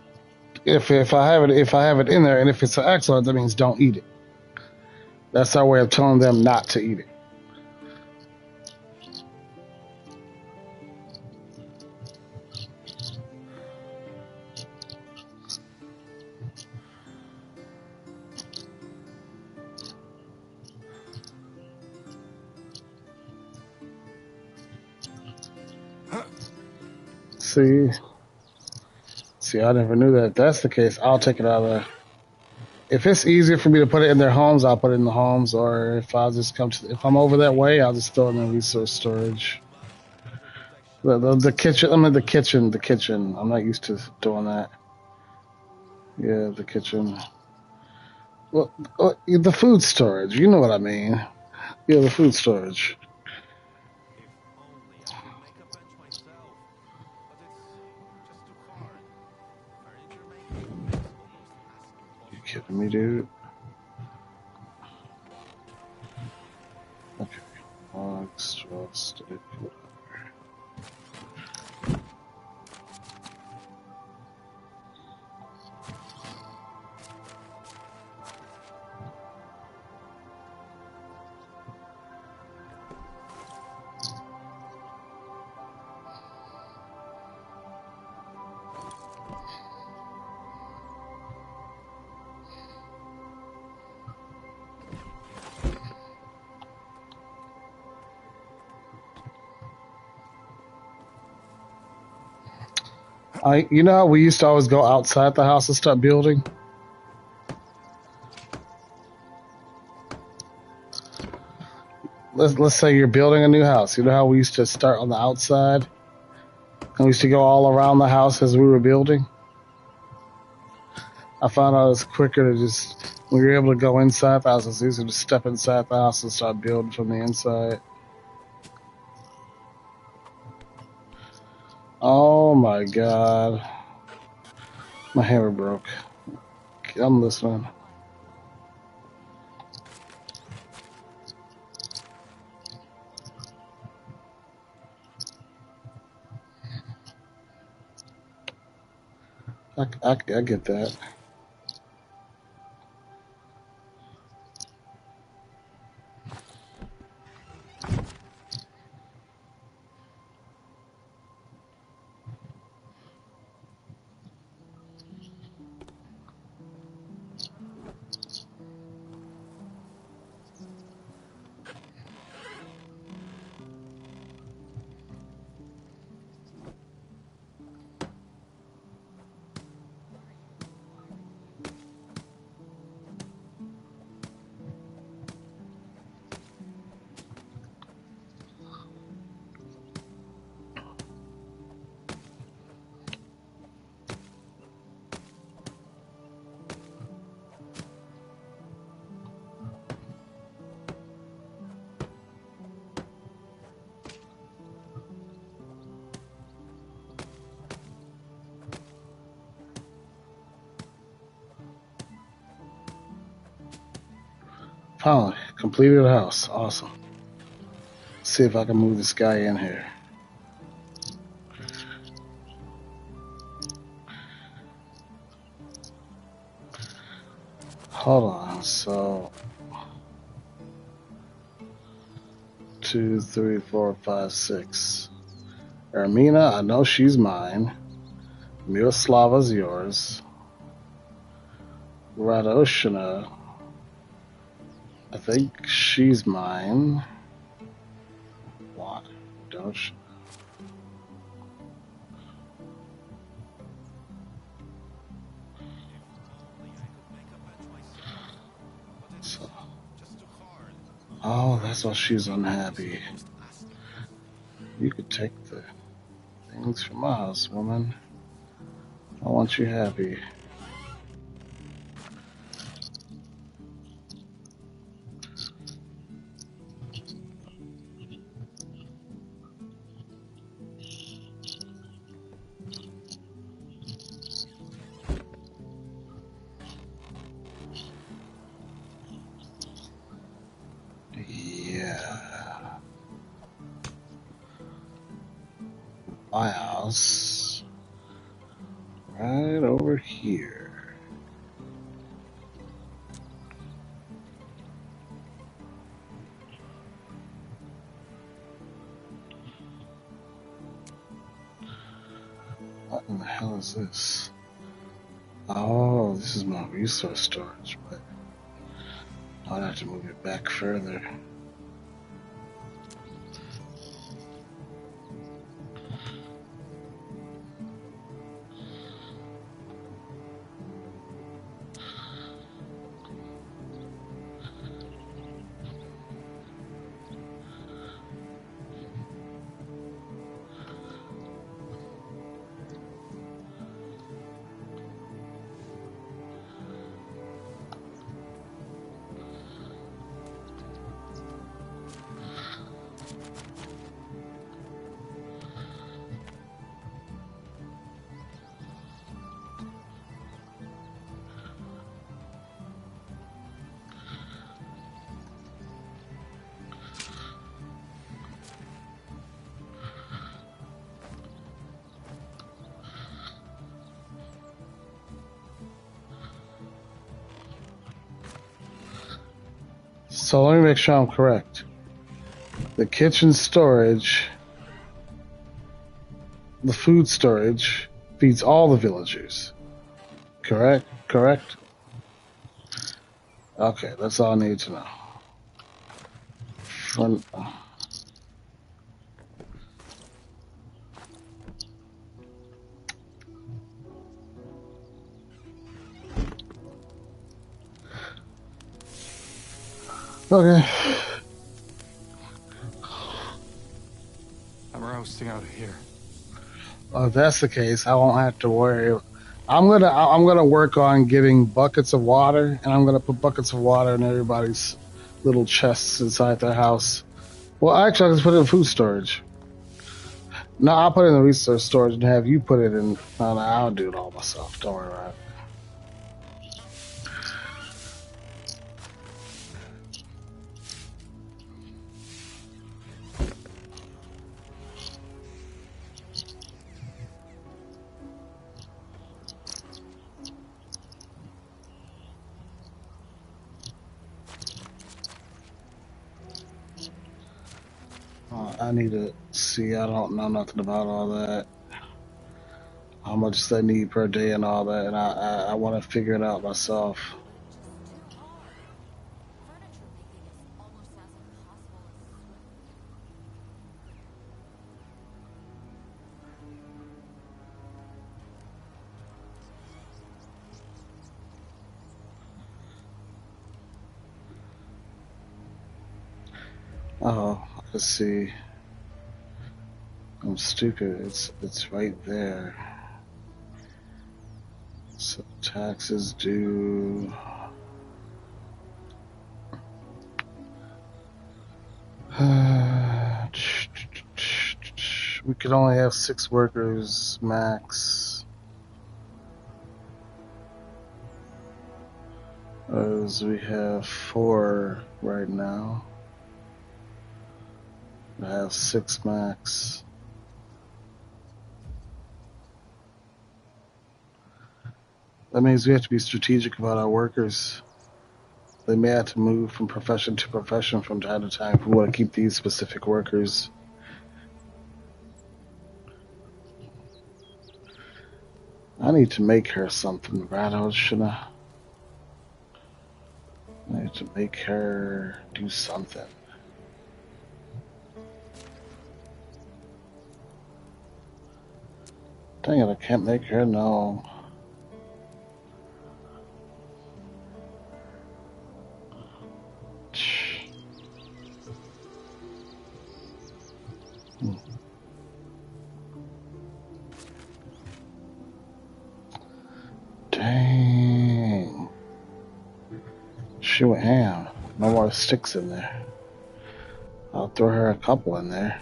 if I have it in there, and if it's excellent, that means don't eat it. That's our way of telling them not to eat it. See, I never knew that. If that's the case, I'll take it out of there. If it's easier for me to put it in their homes, I'll put it in the homes. Or if if I'm over that way, I'll just throw it in the resource storage. The kitchen. I mean the kitchen. I'm not used to doing that. Yeah, the kitchen. Well, the food storage. You know what I mean. Yeah, the food storage. If only I could make a bench myself. But it's just too hard. Furniture making is almost as You impossible. kidding me, dude? Okay. Extra stick. You know how we used to always go outside the house and start building? Let's say you're building a new house. You know how we used to start on the outside? And we used to go all around the house as we were building? I found out it's quicker to just, when you're able to go inside the house, it's easier to step inside the house and start building from the inside. Oh my god. My hammer broke. I'm listening. I get that. Finally, completed the house. Awesome. Let's see if I can move this guy in here. Hold on. So, 2, 3, 4, 5, 6. Ermina, I know she's mine. Miroslava's yours. Radoshina. I think she's mine. Why don't she? So, oh, that's why she's unhappy. You could take the things from my house, woman. I want you happy. Yeah. My house. Right over here. What in the hell is this? Oh, this is my resource storage, but I'd have to move it back further. So let me make sure I'm correct. The kitchen storage, the food storage, feeds all the villagers. Correct? Correct? Okay, that's all I need to know. Front. Okay. I'm roasting out of here. Well, if that's the case, I won't have to worry. I'm gonna work on getting buckets of water, and I'm gonna put buckets of water in everybody's little chests inside their house. Well, actually, I'll just put it in food storage. No, I'll put it in the resource storage and have you put it in. No, I'll do it all myself. Don't worry about it. I need to see. I don't know nothing about all that. How much they need per day and all that, and I want to figure it out myself. Just too hard. Furniture making is almost as impossible as Oh, let's see. I'm stupid. It's right there. So taxes due. We could only have 6 workers max. As we have 4 right now. I have 6 max. That means we have to be strategic about our workers. They may have to move from profession to profession from time to time if we want to keep these specific workers. I need to make her something, right? Shouldn't I? I need to make her do something. Dang it, I can't make her know. Dang. She went ham. No more sticks in there. I'll throw her a couple in there.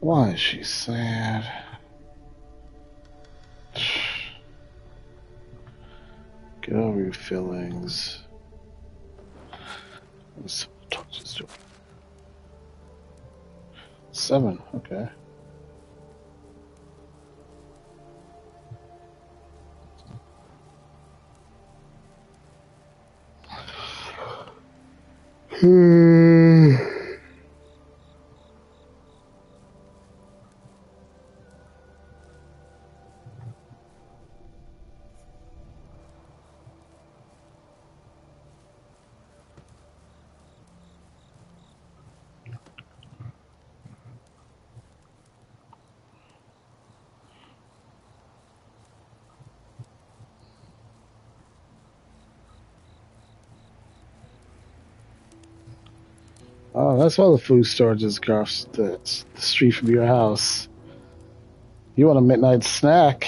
Why is she sad? Get over your feelings. Let's talk to this. 7, okay. Oh, that's why the food store just across the street from your house. You want a midnight snack?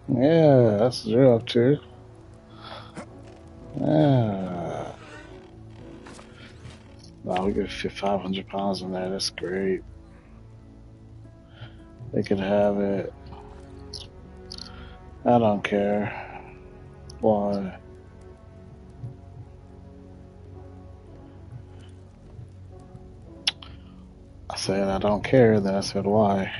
Yeah, that's what you're up to. Yeah. Wow, we could fit 500 pounds in there. That's great. They could have it. I don't care. Why? I said I don't care, then I said why.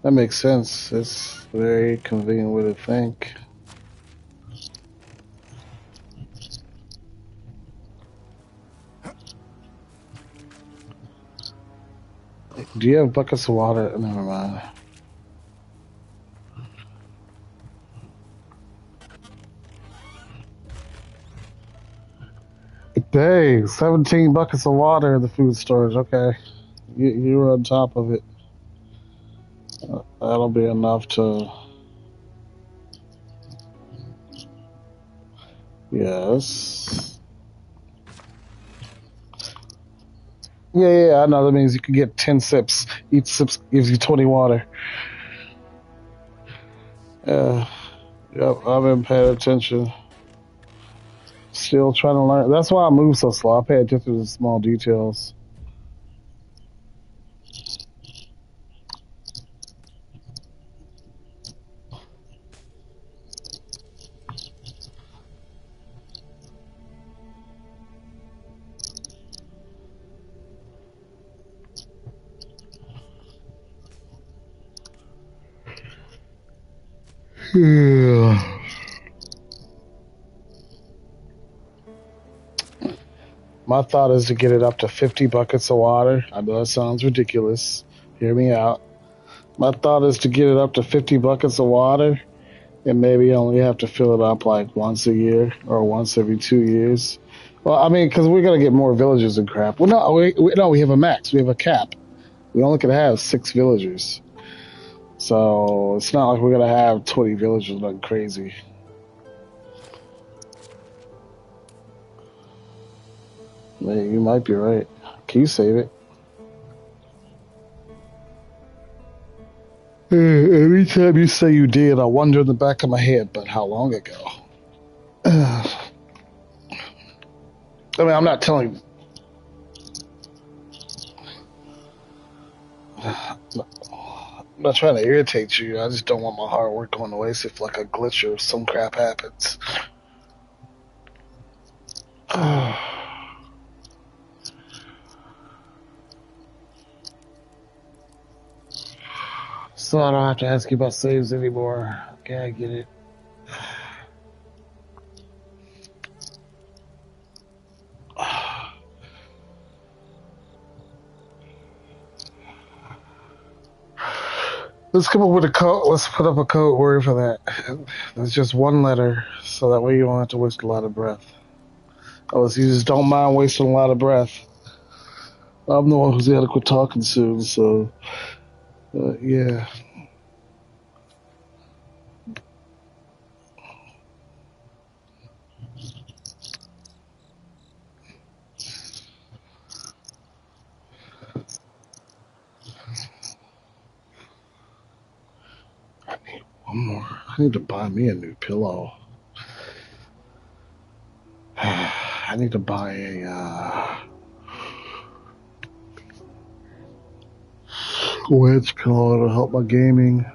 That makes sense. It's a very convenient way to think. Do you have buckets of water? Never mind. Dang, 17 buckets of water in the food storage. Okay. You were on top of it. That'll be enough to... Yes. Yeah, I know. That means you can get 10 sips. Each sip gives you 20 water. Yep, I've been paying attention. Still trying to learn. That's why I move so slow. I pay attention to the small details. Yeah. My thought is to get it up to 50 buckets of water. I know that sounds ridiculous. Hear me out. My thought is to get it up to 50 buckets of water and maybe only have to fill it up like once a year or once every 2 years. Well, I mean, because we're going to get more villagers and crap. Well, no, we have a max. We have a cap. We only can have 6 villagers. So it's not like we're going to have 20 villagers like crazy. Man, you might be right. Can you save it? Every time you say you did, I wonder in the back of my head, but how long ago? I mean, I'm not telling you. I'm not trying to irritate you. I just don't want my hard work going to waste if like a glitch or some crap happens. So I don't have to ask you about saves anymore. Okay, I get it. Let's come up with a code. Let's put up a code word for that. That's just one letter, so that way you don't have to waste a lot of breath. Unless you just don't mind wasting a lot of breath. I'm the one who's got to quit talking soon, so yeah. I need one more. I need to buy me a new pillow. I need to buy a wedge pillow to help my gaming.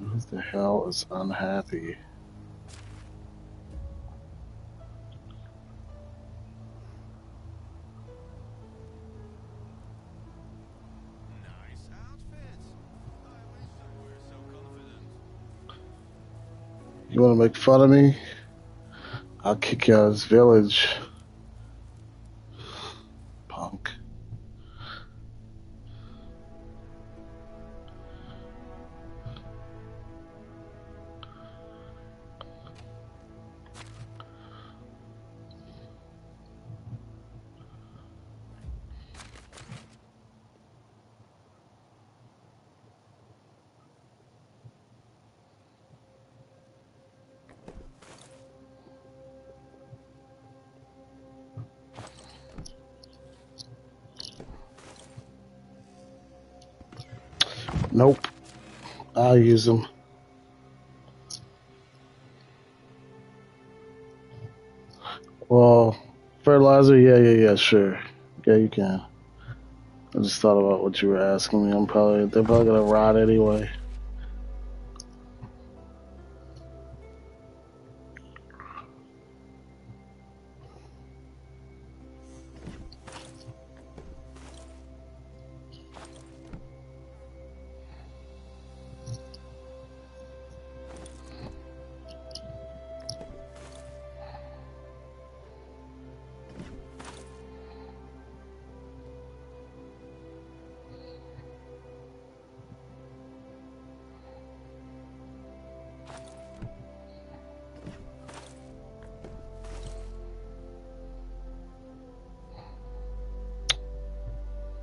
Who the hell is unhappy? Nice outfit. I wish I were so confident. You want to make fun of me? I'll kick you out of this village, punk. Nope. I'll use them. Well, fertilizer, yeah, sure. Yeah, you can. I just thought about what you were asking me. They're probably gonna rot anyway.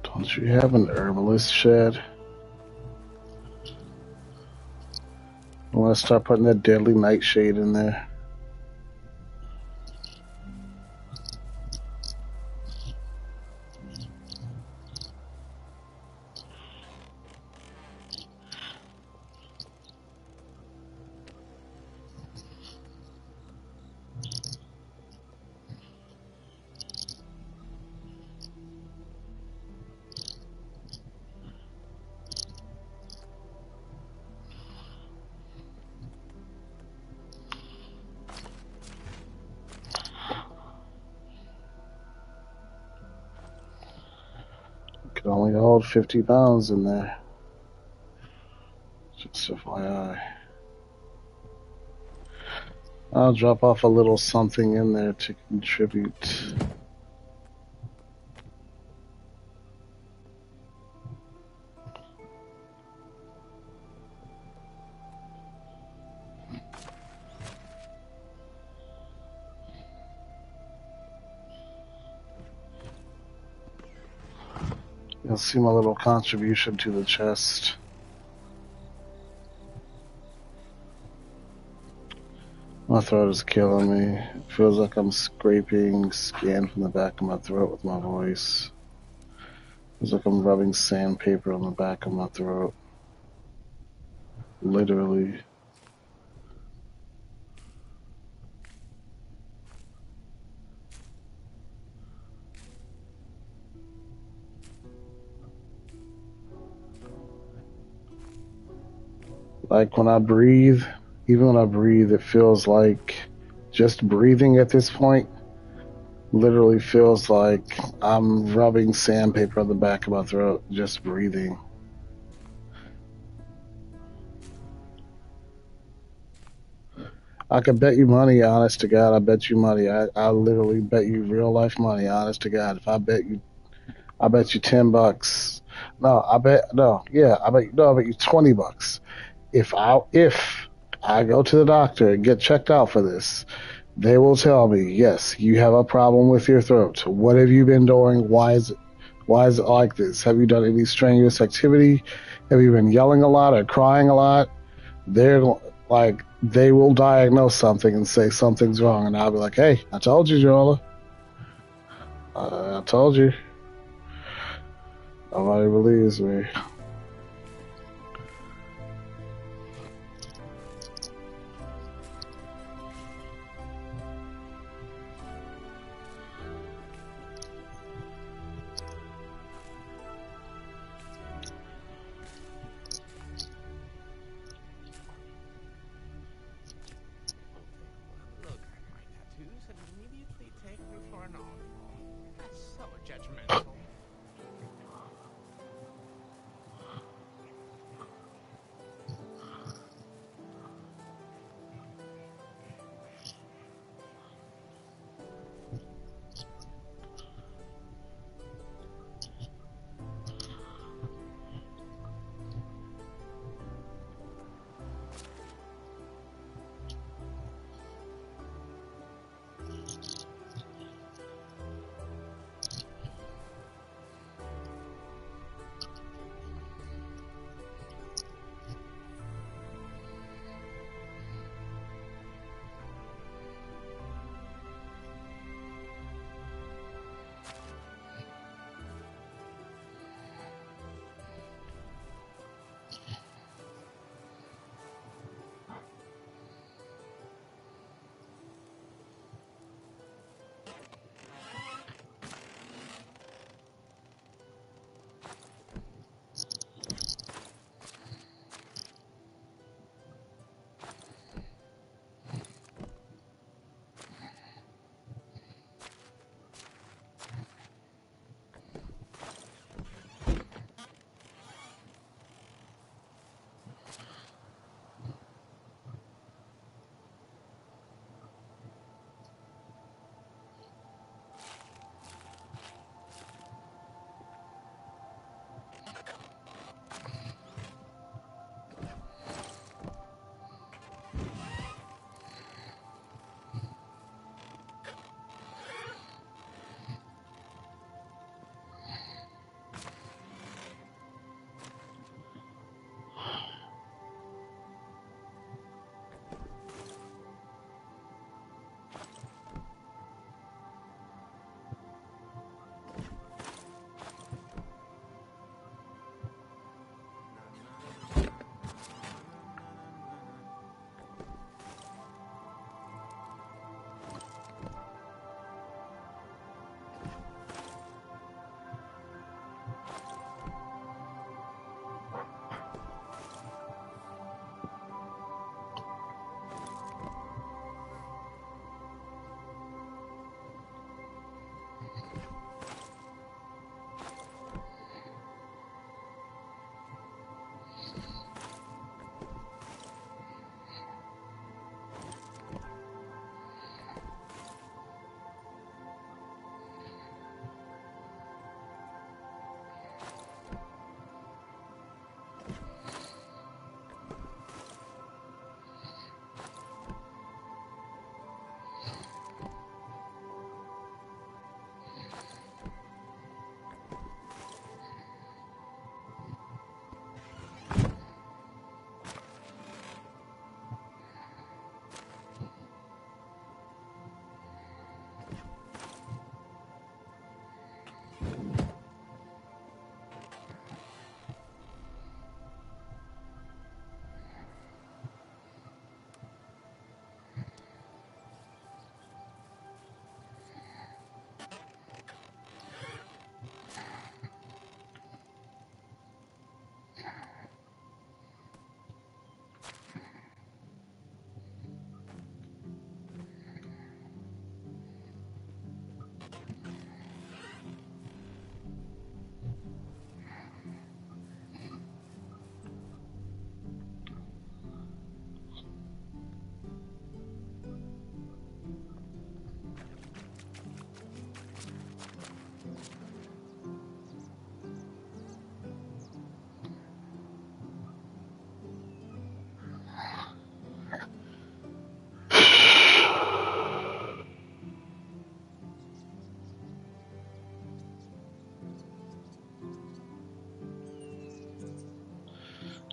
Don't you have an herbalist shed? I want to start putting that deadly nightshade in there. can only hold 50 pounds in there. Just FYI. I'll drop off a little something in there to contribute. You'll see my little contribution to the chest. My throat is killing me. It feels like I'm scraping skin from the back of my throat with my voice. It feels like I'm rubbing sandpaper on the back of my throat. Literally. Like when I breathe, even when I breathe, it feels like just breathing at this point literally feels like I'm rubbing sandpaper on the back of my throat, just breathing. I could bet you money, honest to God, I bet you money. I literally bet you real life money, honest to God. If I bet you $10. I bet you $20. If I go to the doctor and get checked out for this, they will tell me, yes, you have a problem with your throat. What have you been doing? Why is it like this? Have you done any strenuous activity? Have you been yelling a lot or crying a lot? They will diagnose something and say something's wrong, and I'll be like, hey, I told you, Joella. I told you. Nobody believes me. Look at my tattoos and immediately take me for an oddball. That's so judgmental.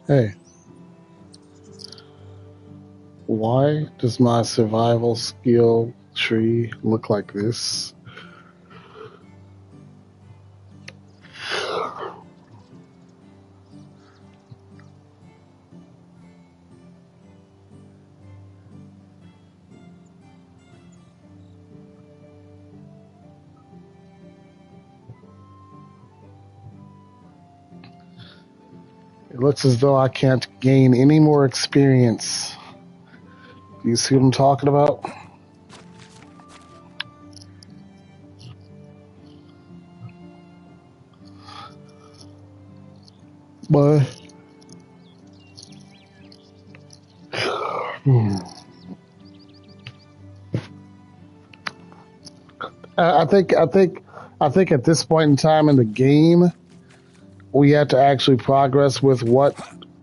Hey, why does my survival skill tree look like this? It looks as though I can't gain any more experience. Do you see what I'm talking about? But I think at this point in time in the game, we have to actually progress with what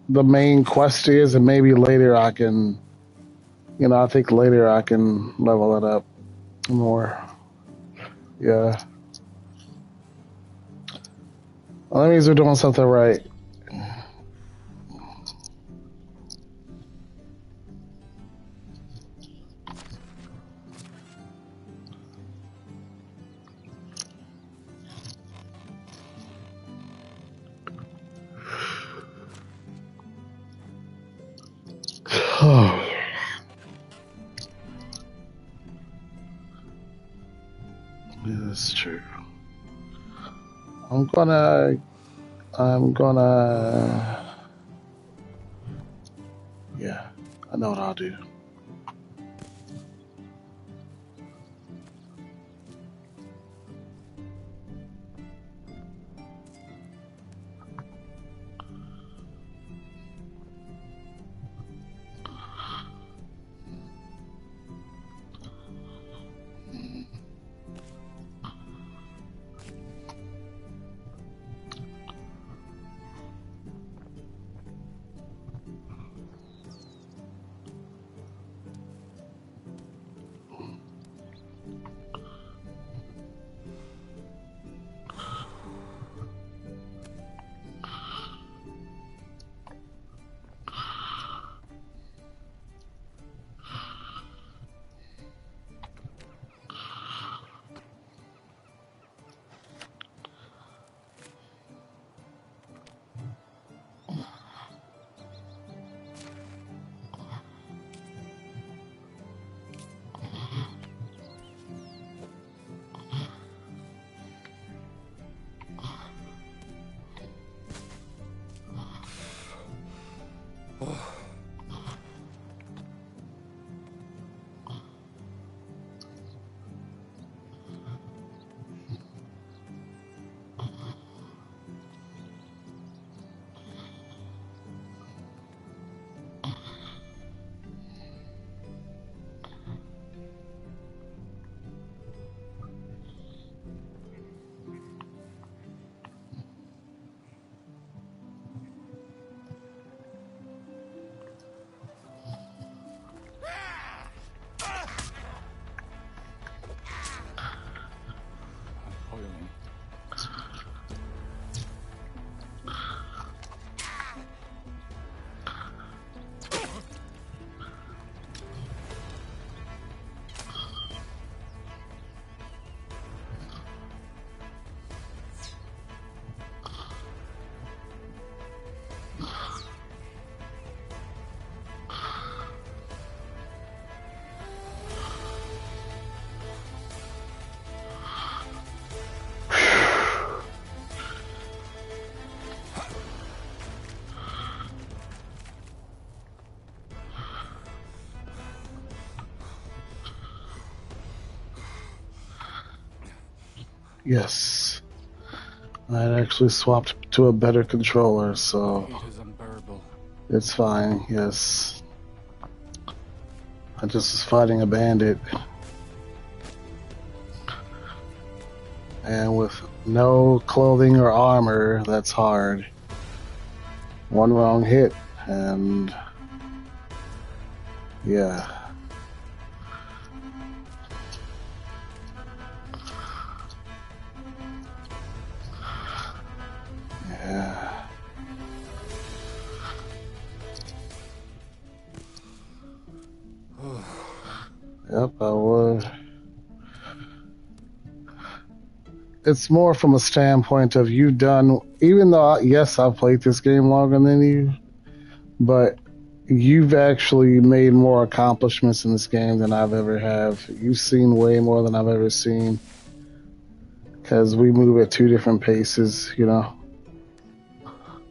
the main quest is, and maybe later I can, I think later I can level it up more. Yeah. Well, that means we're doing something right. That's true. I'm gonna. Yeah, I know what I'll do. Boiling. Yes, I actually swapped to a better controller, so Heat is unbearable. it's fine. Yes, I just was fighting a bandit, and with no clothing or armor, that's hard. One wrong hit, and yeah. Yeah. Yep, I would. It's more from a standpoint of you've done, even though, yes, I've played this game longer than you, but you've actually made more accomplishments in this game than I've ever have. You've seen way more than I've ever seen. Because we move at two different paces, you know.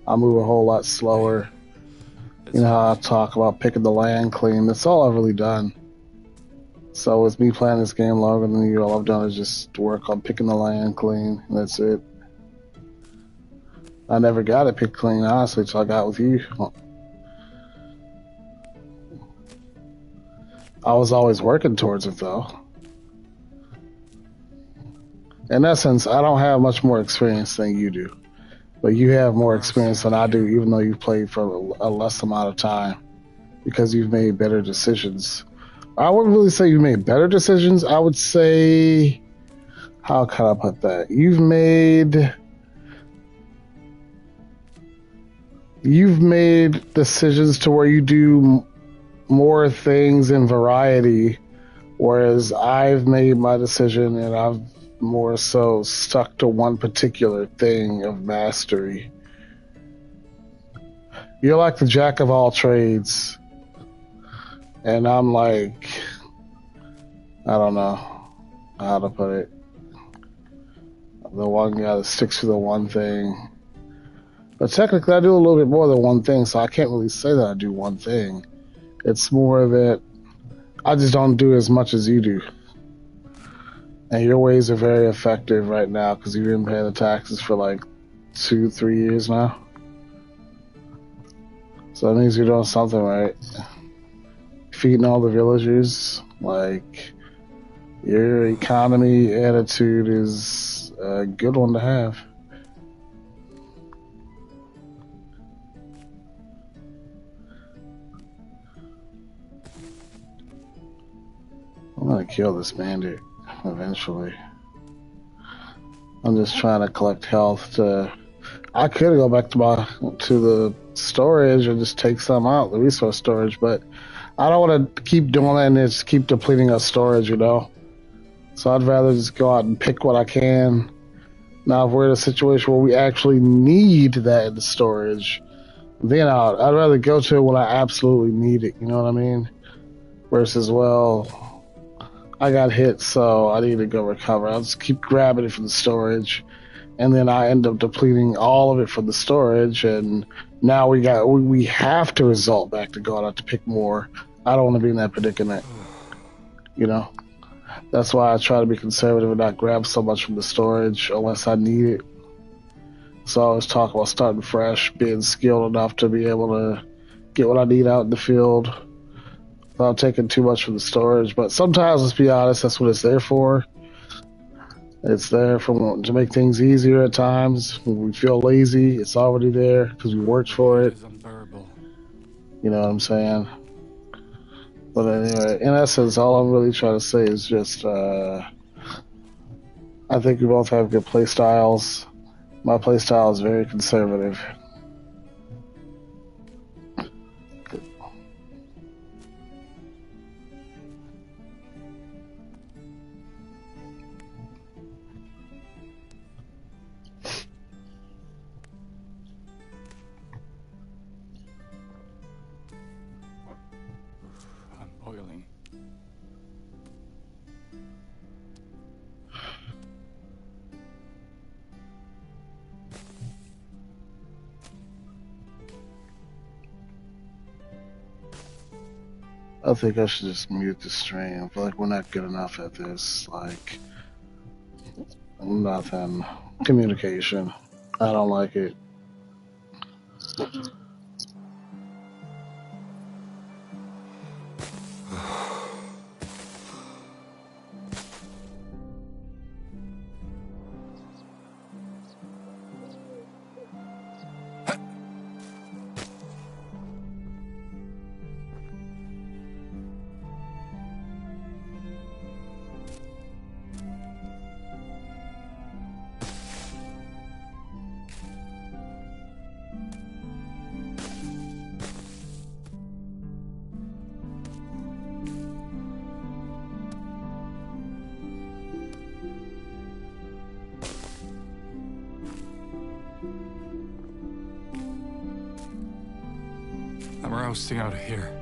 I move a whole lot slower. You know how I talk about picking the land clean. That's all I've really done. So with me playing this game longer than you, all I've done is just work on picking the land clean. And that's it. I never got it picked clean, honestly, until I got with you. I was always working towards it, though. In essence, I don't have much more experience than you do. But you have more experience than I do, even though you've played for a less amount of time. Because you've made better decisions. I wouldn't really say you made better decisions. I would say, how can I put that? You've made decisions to where you do more things in variety, whereas I've made my decision and I've more so stuck to one particular thing of mastery. You're like the jack of all trades, and I'm like, I don't know how to put it, the one guy that sticks to the one thing. But technically I do a little bit more than one thing, so I can't really say that I do one thing. It's more that I just don't do as much as you do. And your ways are very effective right now because you've been paying the taxes for like 2-3 years now. So that means you're doing something right. Feeding all the villagers, like, your economy attitude is a good one to have. I'm gonna kill this bandit eventually. I'm just trying to collect health to. I could go back to the storage and just take some out, the resource storage, but I don't want to keep doing that and just keep depleting our storage, you know. So I'd rather just go out and pick what I can. Now, if we're in a situation where we actually need that in the storage, then I'd rather go to it when I absolutely need it. You know what I mean? Versus, well, I got hit, so I need to go recover. I'll just keep grabbing it from the storage, and then I end up depleting all of it from the storage, and now we have to resort back to going out to pick more. I don't want to be in that predicament, you know. That's why I try to be conservative and not grab so much from the storage unless I need it. So I always talk about starting fresh, being skilled enough to be able to get what I need out in the field without taking too much from the storage. But sometimes, let's be honest, that's what it's there for. It's there to make things easier at times. When we feel lazy, it's already there because we worked for it. You know what I'm saying? But anyway, in essence, all I'm really trying to say is just, I think we both have good play styles. My play style is very conservative. I'm boiling. I think I should just mute the stream. I feel like we're not good enough at this. Like, nothing. Communication. I don't like it. I'm rousting out of here.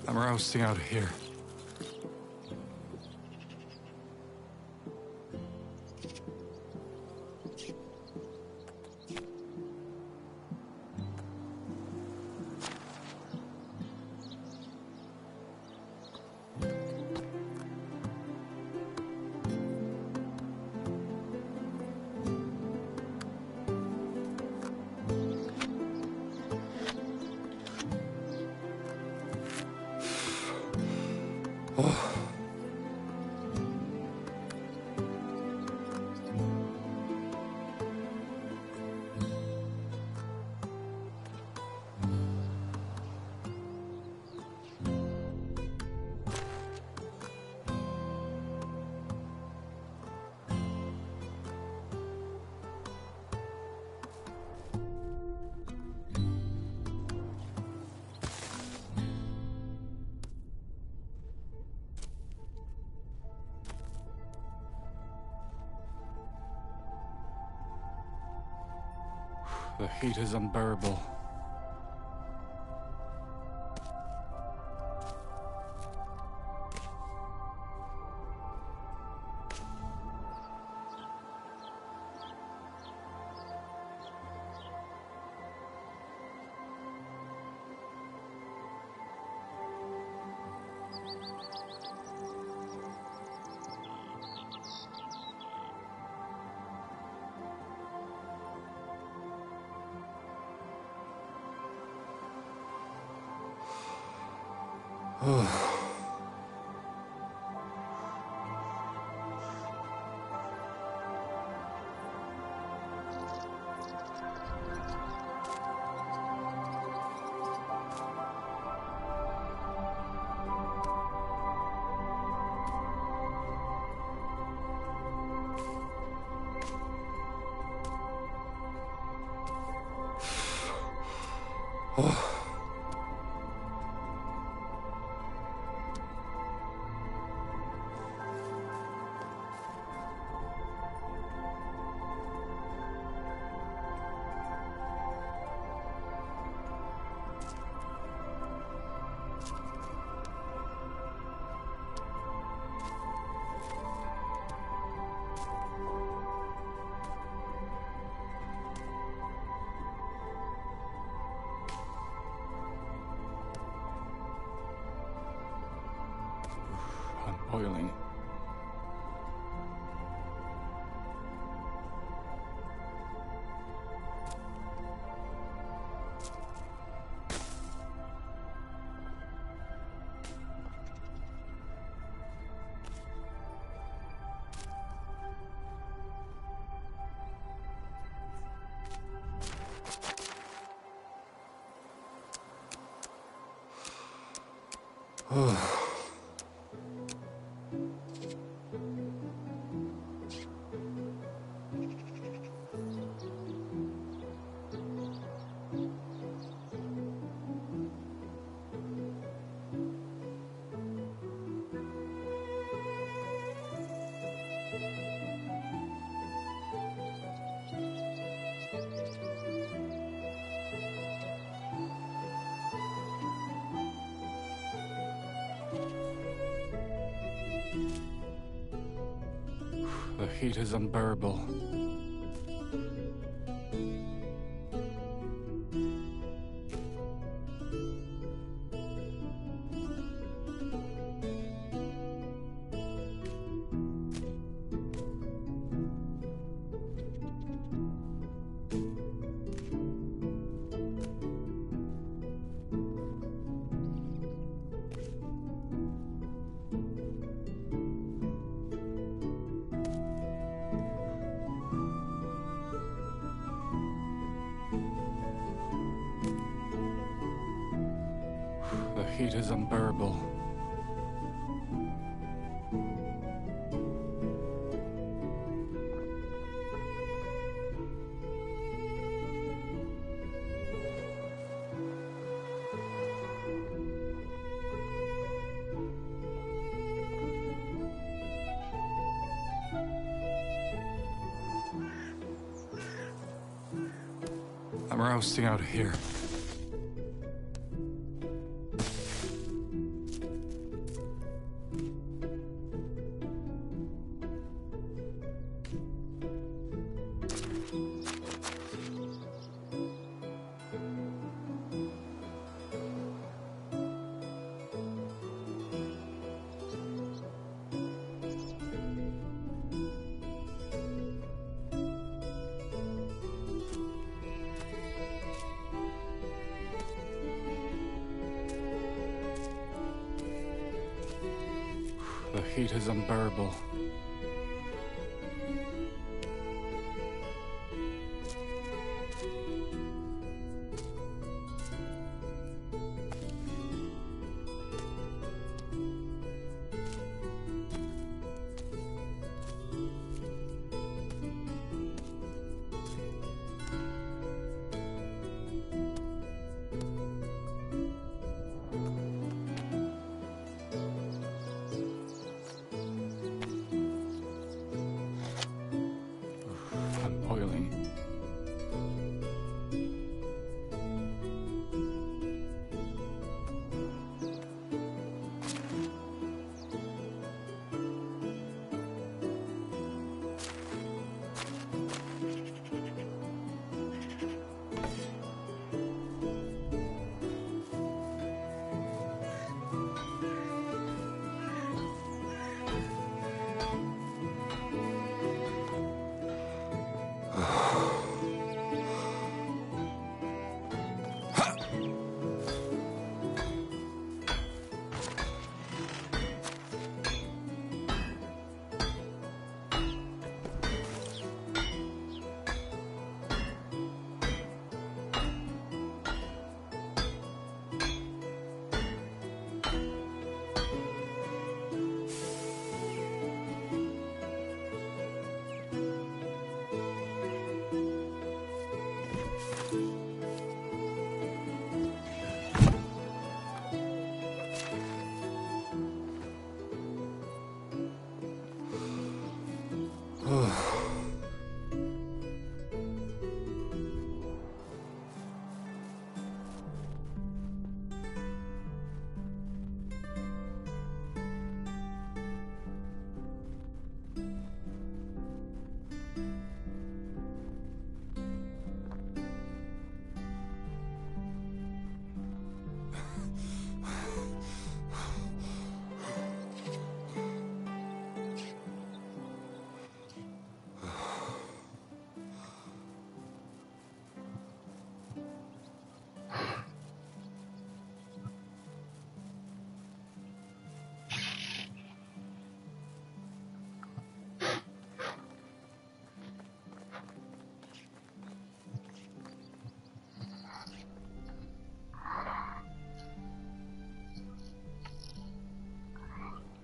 I'm rousting out of here. The heat is unbearable. recoiling. The heat is unbearable. The heat is unbearable. I'm rousting out of here. The heat is unbearable.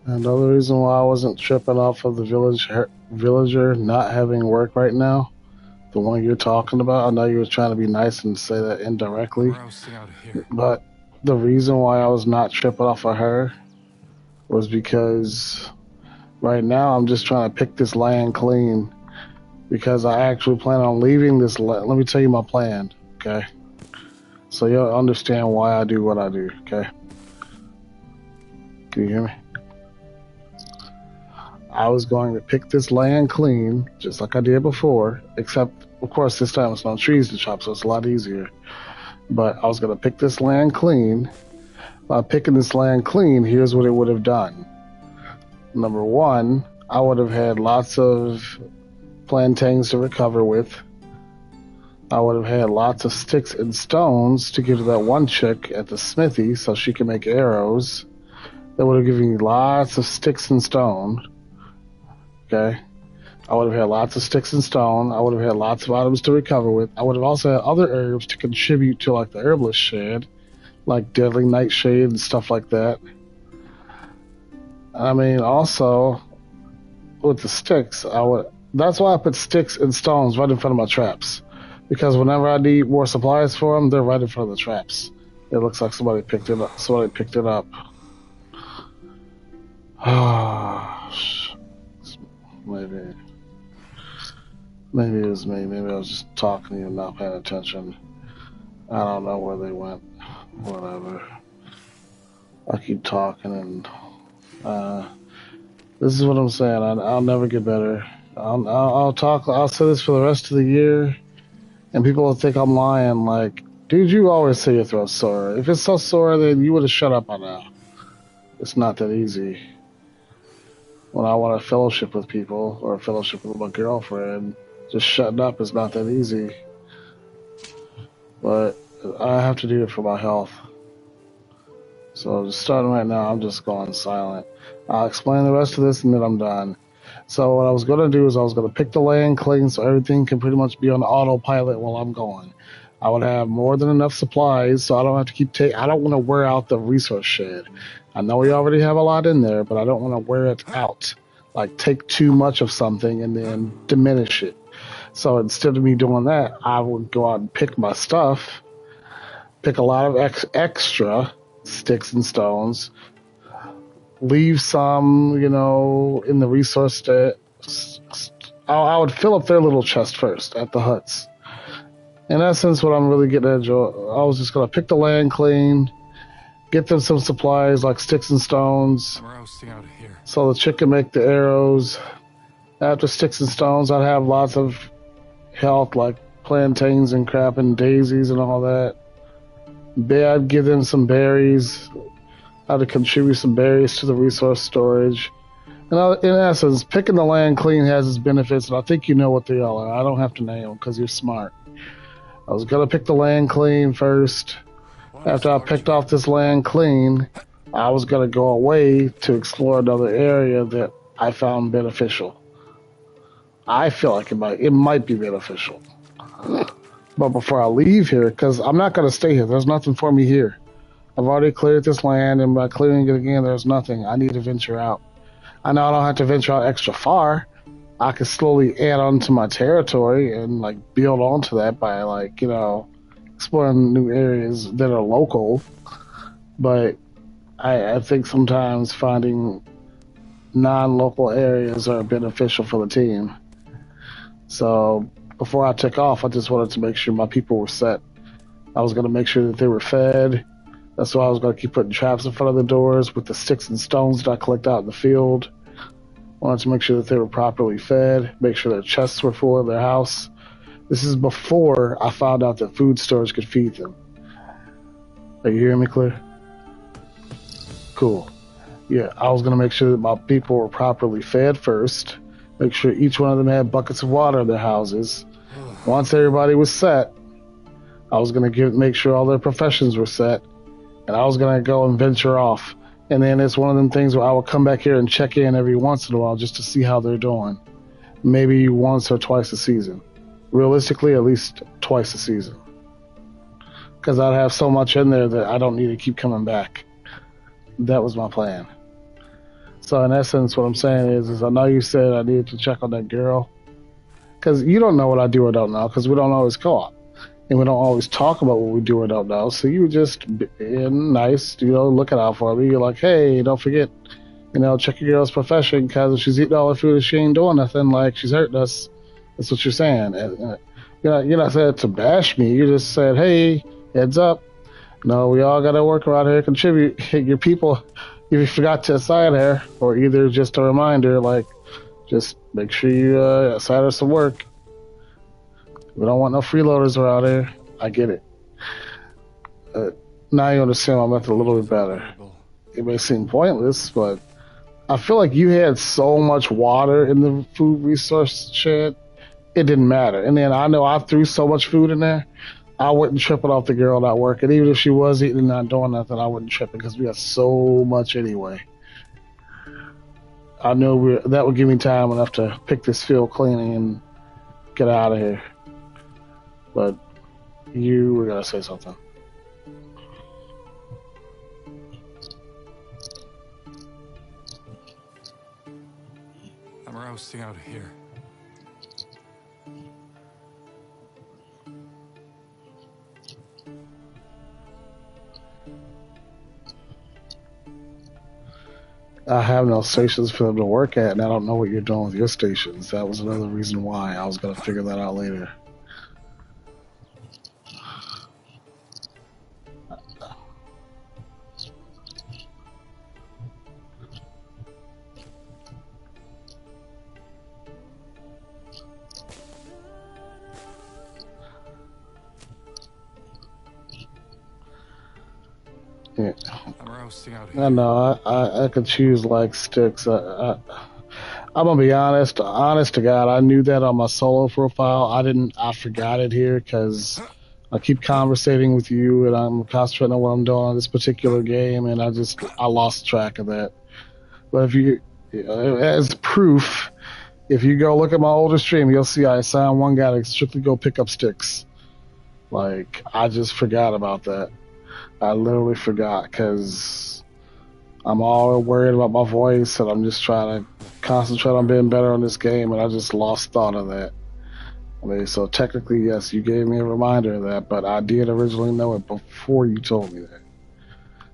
And the other reason why I wasn't tripping off of the villager not having work right now, the one you're talking about, I know you were trying to be nice and say that indirectly, Rousting out of here. but the reason why I was not tripping off of her was because right now I'm just trying to pick this land clean because I actually plan on leaving this land. Let me tell you my plan, okay? So you'll understand why I do what I do, okay? Can you hear me? I was going to pick this land clean, just like I did before, except, of course, this time it's no trees to chop, so it's a lot easier. But I was going to pick this land clean. By picking this land clean, here's what it would have done. Number one, I would have had lots of plantains to recover with. I would have had lots of sticks and stones to give to that one chick at the smithy so she can make arrows. That would have given me lots of sticks and stone. Okay? I would have had lots of sticks and stone. I would have had lots of items to recover with. I would have also had other herbs to contribute to like the herbalist shed, like deadly nightshade and stuff like that. I mean, also with the sticks, that's why I put sticks and stones right in front of my traps. Because whenever I need more supplies for them, they're right in front of the traps. It looks like somebody picked it up. Maybe it was me. Maybe I was just talking to you and not paying attention. I don't know where they went. Whatever. I keep talking and this is what I'm saying. I'll never get better. I'll talk. I'll say this for the rest of the year, and people will think I'm lying. Like, dude, you always say your throat's sore. If it's so sore, then you would have shut up by now. It's not that easy. When I want a fellowship with people or a fellowship with my girlfriend, just shutting up is not that easy. But I have to do it for my health. So just starting right now, I'm just going silent. I'll explain the rest of this and then I'm done. So what I was going to do is I was going to pick the land clean so everything can pretty much be on autopilot while I'm going. I would have more than enough supplies so I don't have to keep I don't want to wear out the resource shed. I know we already have a lot in there, but I don't want to wear it out. Like take too much of something and then diminish it. So instead of me doing that, I would go out and pick my stuff, pick a lot of extra sticks and stones, leave some, in the resource I would fill up their little chest first at the huts. In essence, what I'm really getting at, Joe, I was just going to pick the land clean, get them some supplies like sticks and stones, I'm rousting out of here. so the chick can make the arrows. After sticks and stones, I'd have lots of health like plantains and crap and daisies and all that. I'd give them some berries. I'd contribute some berries to the resource storage. And in essence, picking the land clean has its benefits, and I think you know what they all are. I don't have to name them because you're smart. I was going to pick the land clean first. After I picked off this land clean, I was going to go away to explore another area that I found beneficial. I feel like it might be beneficial. But before I leave here, because I'm not going to stay here. There's nothing for me here. I've already cleared this land, and by clearing it again, there's nothing. I need to venture out. I know I don't have to venture out extra far. I can slowly add on to my territory and build onto that by exploring new areas that are local. But I think sometimes finding non-local areas are beneficial for the team. So before I took off, I just wanted to make sure my people were set. I was going to make sure that they were fed. That's why I was going to keep putting traps in front of the doors with the sticks and stones that I collect out in the field. Wanted to make sure that they were properly fed, make sure their chests were full of their house. This is before I found out that food stores could feed them. Are you hearing me clear? Cool. Yeah, I was going to make sure that my people were properly fed first, make sure each one of them had buckets of water in their houses. Once everybody was set, I was going to make sure all their professions were set, and I was going to go and venture off. And then it's one of them things where I will come back here and check in every once in a while just to see how they're doing. Maybe once or twice a season. Realistically, at least twice a season. Because I'd have so much in there that I don't need to keep coming back. That was my plan. So in essence, what I'm saying is I know you said I needed to check on that girl because you don't know what I do or don't know because we don't always co-op and we don't always talk about what we do or don't know. So you were just being nice, looking out for me. You're like, hey, don't forget, check your girl's profession because if she's eating all the food and she ain't doing nothing, like she's hurting us. That's what you're saying. And, you're not saying to bash me. You just said, hey, heads up. No, we all got to work around here, contribute. Your people, if you forgot to assign her, or either just a reminder, like, just make sure you assign her some work. We don't want no freeloaders around here. I get it. Now you understand my method a little bit better. It may seem pointless, but I feel like you had so much water in the food resource shed, it didn't matter. And then I know I threw so much food in there, I wouldn't trip it off the girl not working. Even if she was eating and not doing nothing, I wouldn't trip it because we got so much anyway. I know that would give me time enough to pick this field cleaning and get out of here. But you were going to say something. I'm rousting out of here. I have no stations for them to work at, and I don't know what you're doing with your stations. That was another reason why. I was going to figure that out later. Yeah. I'm rousting out of here. I know. I could choose like sticks. I'm gonna be honest to God, I knew that on my solo profile. I forgot it here because I keep conversating with you and I'm concentrating on what I'm doing on this particular game, and I lost track of that. But as proof, if you go look at my older stream, you'll see I assigned one guy to strictly go pick up sticks. Like, I just forgot about that. I literally forgot because I'm all worried about my voice and I'm just trying to concentrate on being better on this game, and I just lost thought of that. I mean, so technically, yes, you gave me a reminder of that, but I did originally know it before you told me that.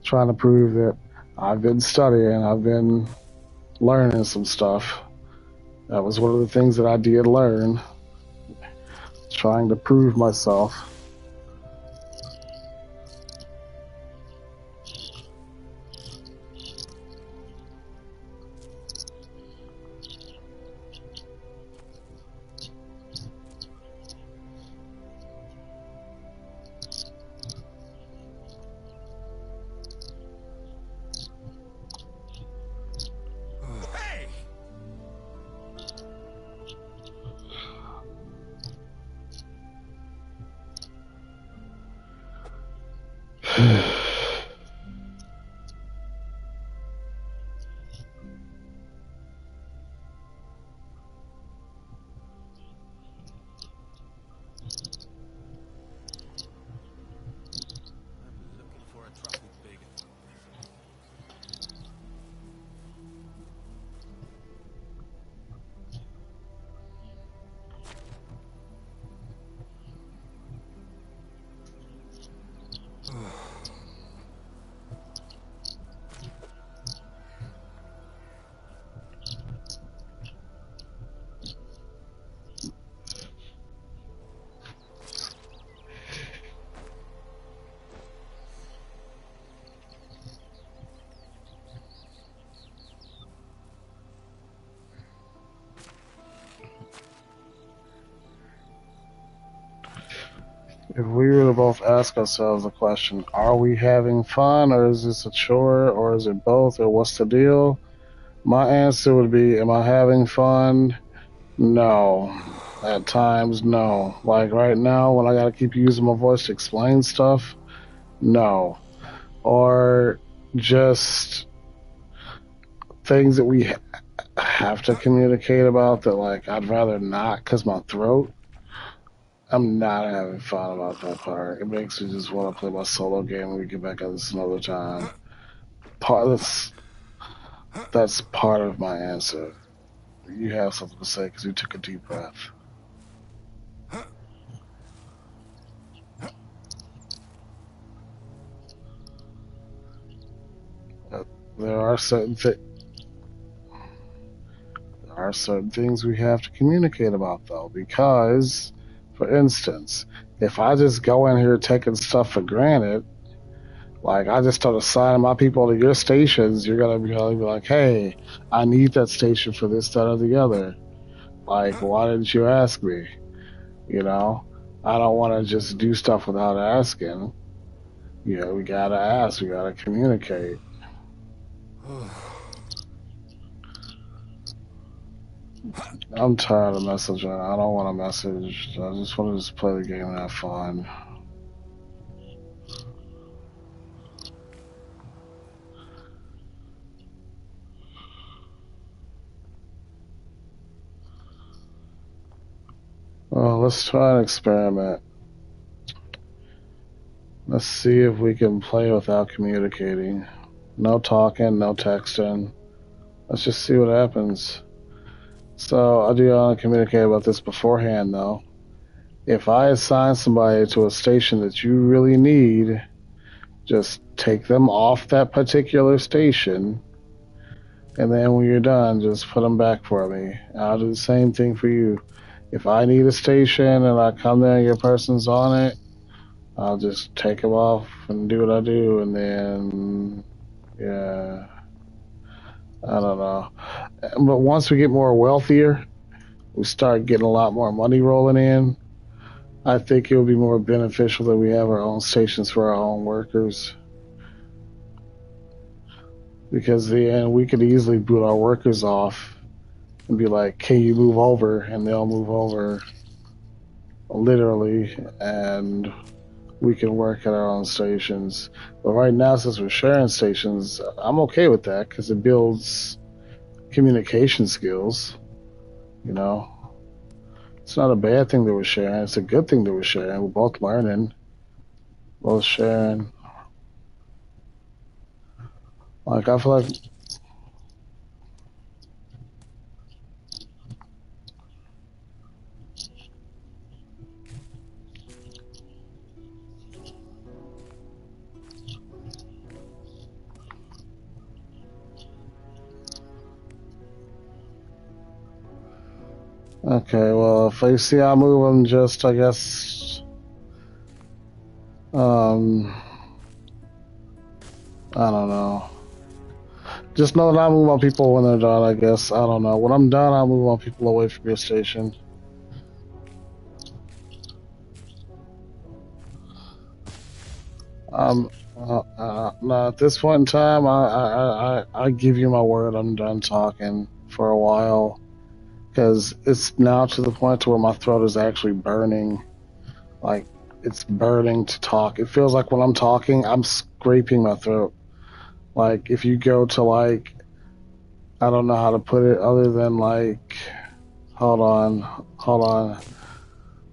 Trying to prove that I've been studying, I've been learning some stuff. That was one of the things that I did learn. Trying to prove myself. Looking for a trusted big. If we were to both ask ourselves the question, are we having fun, or is this a chore, or is it both, or what's the deal? My answer would be, am I having fun? No. At times, no. Like right now, when I gotta keep using my voice to explain stuff, no. Or just things that we have to communicate about that, like, I'd rather not because my throat. I'm not having fun about that part. It makes me just want to play my solo game and we get back at this another time. That's part of my answer. You have something to say because you took a deep breath. There are certain things we have to communicate about, though, because, for instance, if I just go in here taking stuff for granted, like I just start assigning my people to your stations, you're gonna be like, "Hey, I need that station for this, that, or the other." Like, why didn't you ask me? You know, I don't want to just do stuff without asking. You know, we gotta ask, we gotta communicate. I'm tired of messaging. I don't want to message. I just want to just play the game and have fun. Well, let's try an experiment. Let's see if we can play without communicating. No talking, no texting. Let's just see what happens. So I do want to communicate about this beforehand, though. If I assign somebody to a station that you really need, just take them off that particular station, and then when you're done, just put them back for me. I'll do the same thing for you. If I need a station and I come there and your person's on it, I'll just take them off and do what I do, and then, yeah, I don't know. But once we get more wealthier, we start getting a lot more money rolling in, I think it would be more beneficial that we have our own stations for our own workers. Because then we could easily boot our workers off and be like, "Can you move over?" And they'll move over, literally, and we can work at our own stations. But right now, since we're sharing stations, I'm okay with that because it builds communication skills. You know, it's not a bad thing that we're sharing. It's a good thing that we're sharing. We're both learning, both sharing. Like, I feel like, okay, well, if you see I move them, just, I guess, I don't know. Just know that I move on people when they're done, I guess. I don't know. When I'm done, I'll move on people away from your station. No, at this point in time, I give you my word. I'm done talking for a while because it's now to the point to where my throat is actually burning. Like, it's burning to talk. It feels like when I'm talking, I'm scraping my throat. Like, if you go to, like, I don't know how to put it other than, like, hold on.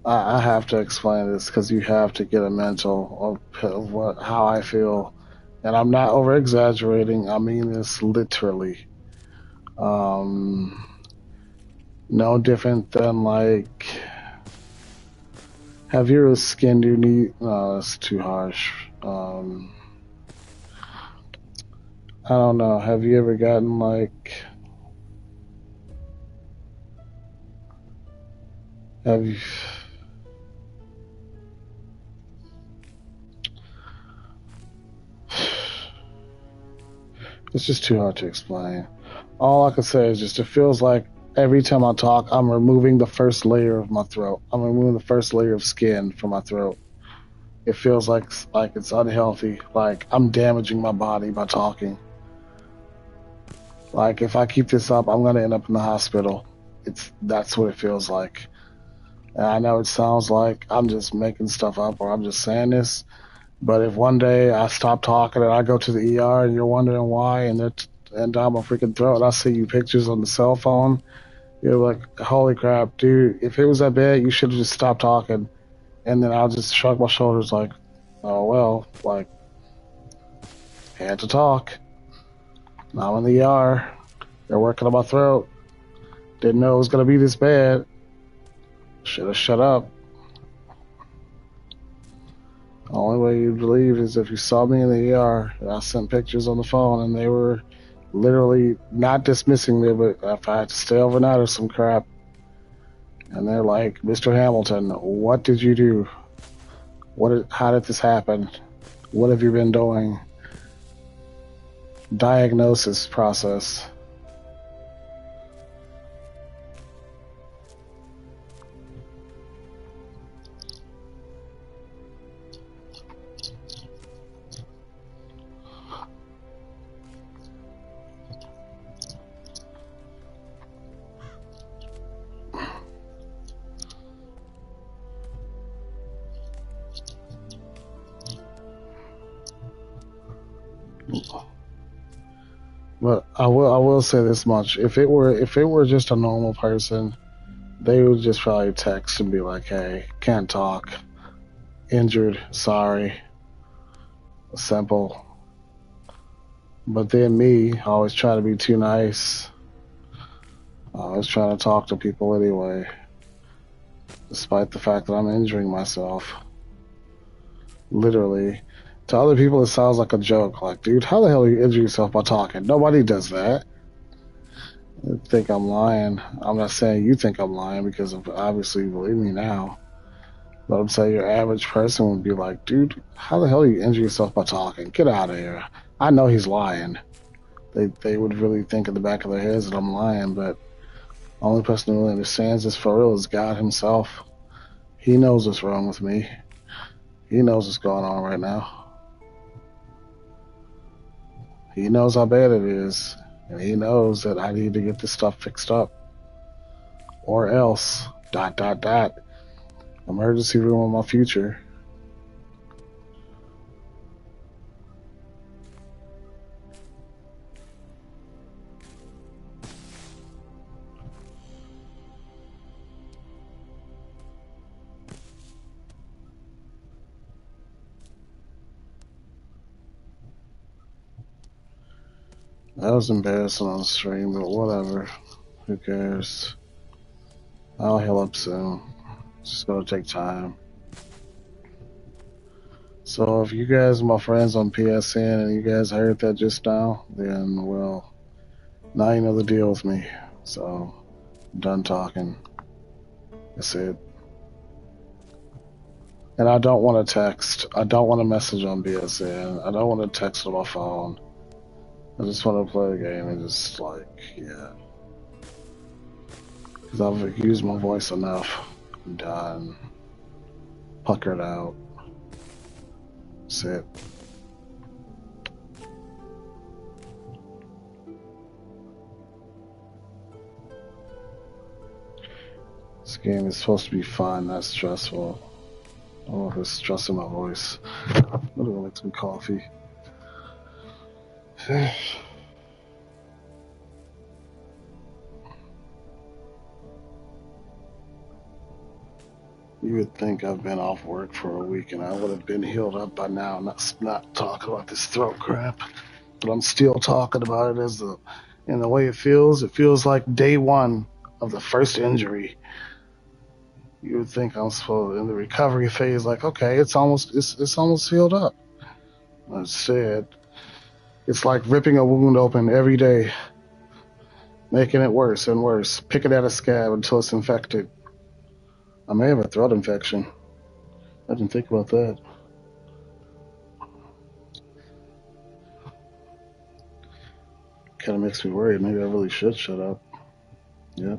I have to explain this because you have to get a mental of how I feel, and I'm not over exaggerating. I mean this literally. Um, no different than like, have your skin do need? No, that's too harsh. I don't know. Have you ever gotten like? Have you? It's just too hard to explain. All I can say is just it feels like every time I talk, I'm removing the first layer of my throat. I'm removing the first layer of skin from my throat. It feels like it's unhealthy. Like I'm damaging my body by talking. Like if I keep this up, I'm gonna end up in the hospital. That's what it feels like. And I know it sounds like I'm just making stuff up or I'm just saying this, but if one day I stop talking and I go to the ER and you're wondering why and down my freaking throat, I see you pictures on the cell phone, you're like, holy crap, dude, if it was that bad, you should have just stopped talking. And then I'll just shrug my shoulders like, oh well, like, had to talk. Now I'm in the ER. They're working on my throat. Didn't know it was gonna be this bad. Should have shut up. The only way you'd leave is if you saw me in the ER. I sent pictures on the phone, and they were literally not dismissing me, but if I had to stay overnight or some crap, and they're like, Mr. Hamilton, what did you do? How did this happen? What have you been doing? Diagnosis process. But I will say this much: if it were just a normal person, they would just probably text and be like, "Hey, can't talk, injured, sorry." Simple. But then me, I always try to be too nice. I always try to talk to people anyway, despite the fact that I'm injuring myself. Literally. To other people, it sounds like a joke. Like, dude, how the hell do you injure yourself by talking? Nobody does that. You think I'm lying. I'm not saying you think I'm lying because obviously you believe me now. But I'm saying your average person would be like, dude, how the hell do you injure yourself by talking? Get out of here. I know he's lying. They would really think in the back of their heads that I'm lying, but the only person who really understands this for real is God himself. He knows what's wrong with me. He knows what's going on right now. He knows how bad it is, and he knows that I need to get this stuff fixed up. Or else, ... emergency room on my future. That was embarrassing on the stream, but whatever. Who cares? I'll heal up soon. It's just gonna take time. So if you guys are my friends on PSN and you guys heard that just now, then, well, now you know the deal with me. So, I'm done talking. That's it. And I don't want to text. I don't want to message on PSN. I don't want to text on my phone. I just want to play the game and just, like, yeah. Because I've used my voice enough. I'm done. Puckered out. That's it. This game is supposed to be fun, not stressful. Oh, there's stress in my voice. I'm gonna go make some coffee. You would think I've been off work for a week and I would have been healed up by now, not talking about this throat crap. But I'm still talking about it in the way it feels like day one of the first injury. You would think I'm supposed in the recovery phase, like, okay, it's almost healed up. Instead, it's like ripping a wound open every day, making it worse and worse, picking at a scab until it's infected. I may have a throat infection. I didn't think about that. Kind of makes me worried. Maybe I really should shut up. Yeah.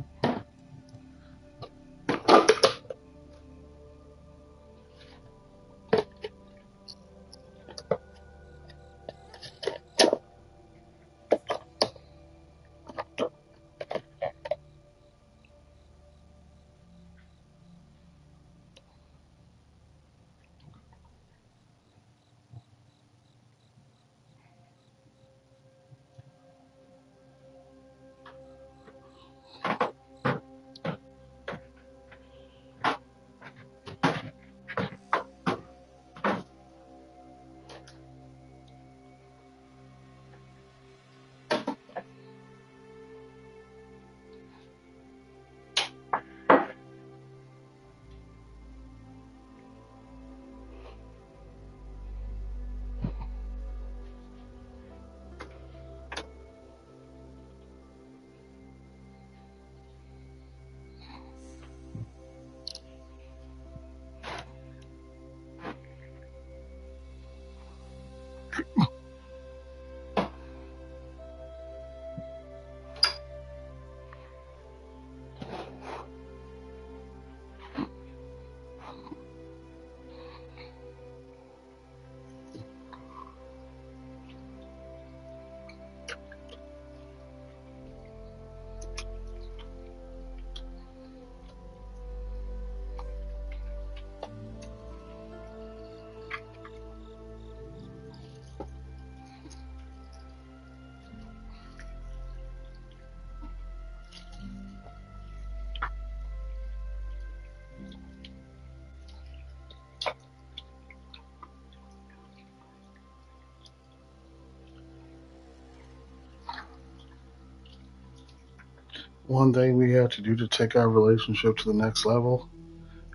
One thing we have to do to take our relationship to the next level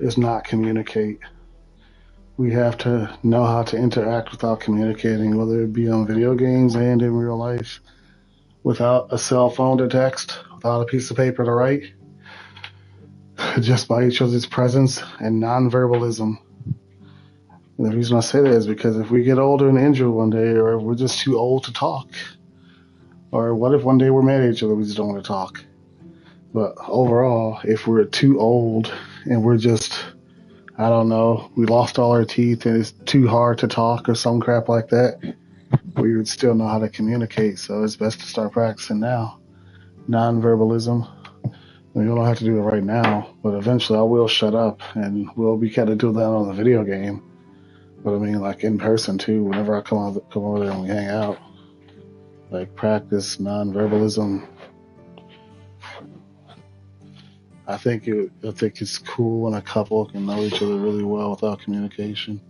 is not communicate. We have to know how to interact without communicating, whether it be on video games and in real life, without a cell phone to text, without a piece of paper to write, just by each other's presence and nonverbalism. And the reason I say that is because if we get older and injured one day, or if we're just too old to talk, or what if one day we're mad at each other, we just don't want to talk. But overall, if we're too old and we're just, I don't know, we lost all our teeth and it's too hard to talk or some crap like that, we would still know how to communicate. So it's best to start practicing now. Non-verbalism. You don't have to do it right now, but eventually I will shut up and we'll be kind of doing that on the video game. But I mean, like in person too, whenever I come over there and we hang out, like practice non-verbalism. I think it's cool when a couple can know each other really well without communication.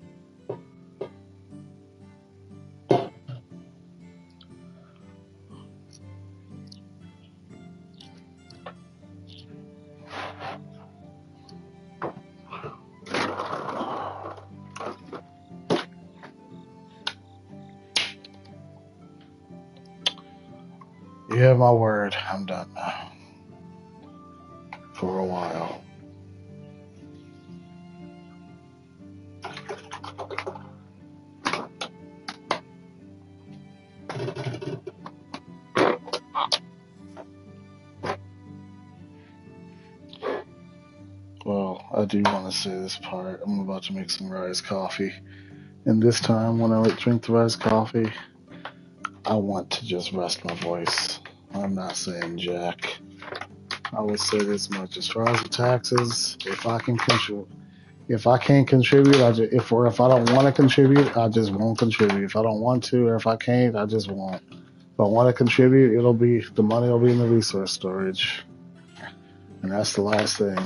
You have my word. I'm done now. For a while. Well, I do want to say this part. I'm about to make some rice coffee. And this time, when I drink the rice coffee, I want to just rest my voice. I'm not saying jack. I will say this much: as far as the taxes, if I can control, if I can't contribute, if I don't want to contribute, I just won't contribute. If I don't want to, or if I can't, I just won't. If I want to contribute, the money will be in the resource storage, and that's the last thing.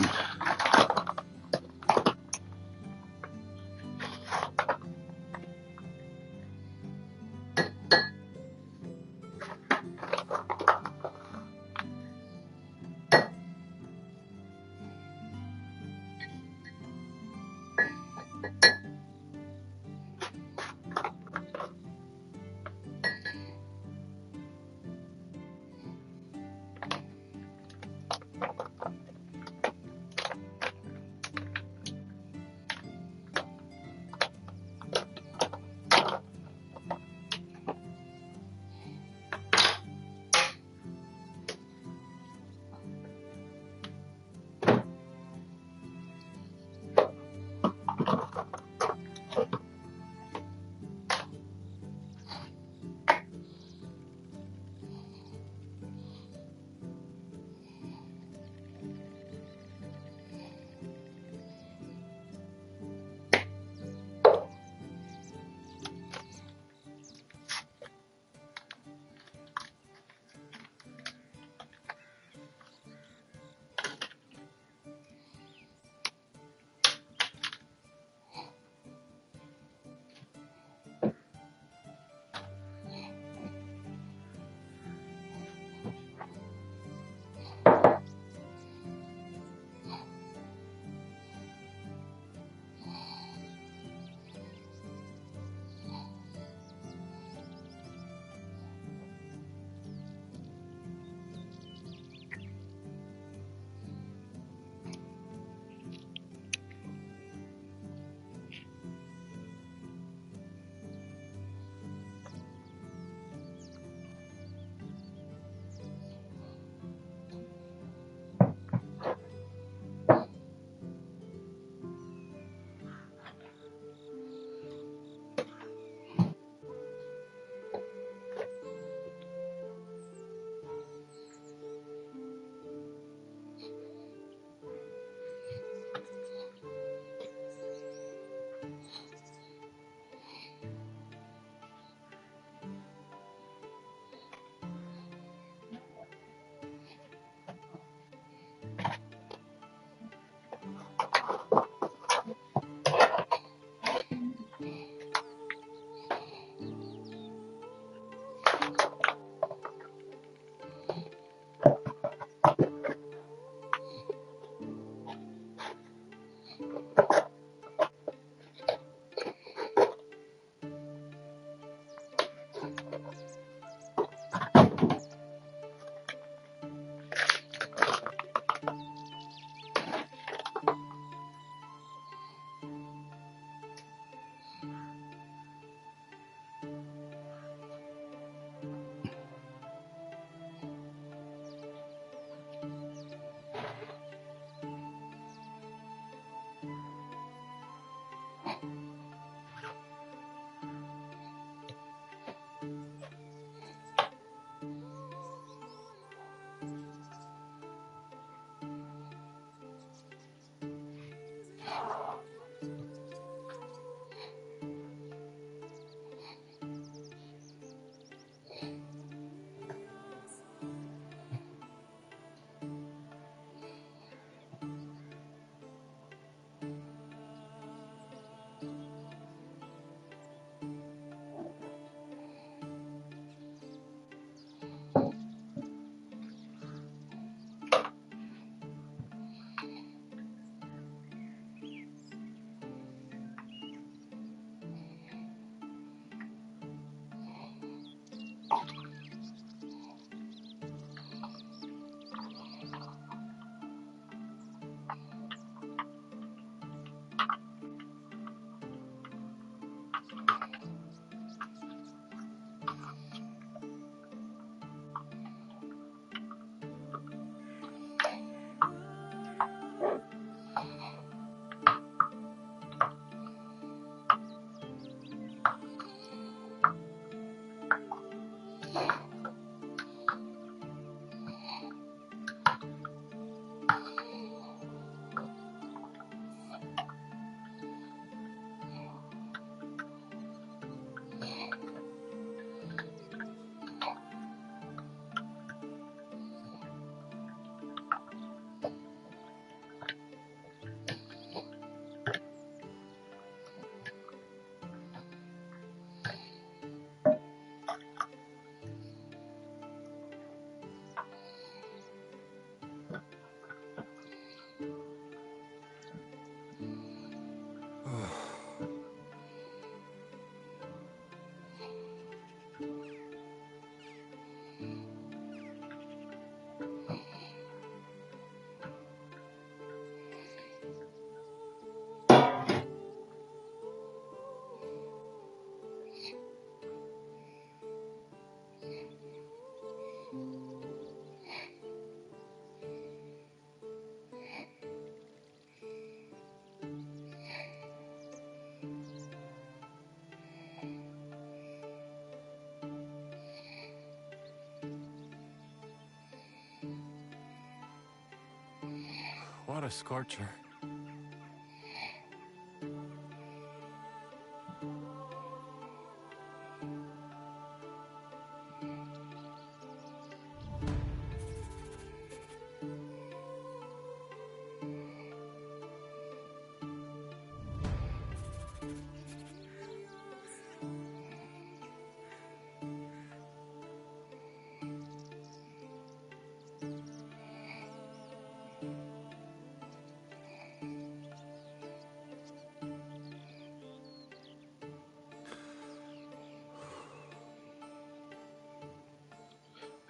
What a scorcher.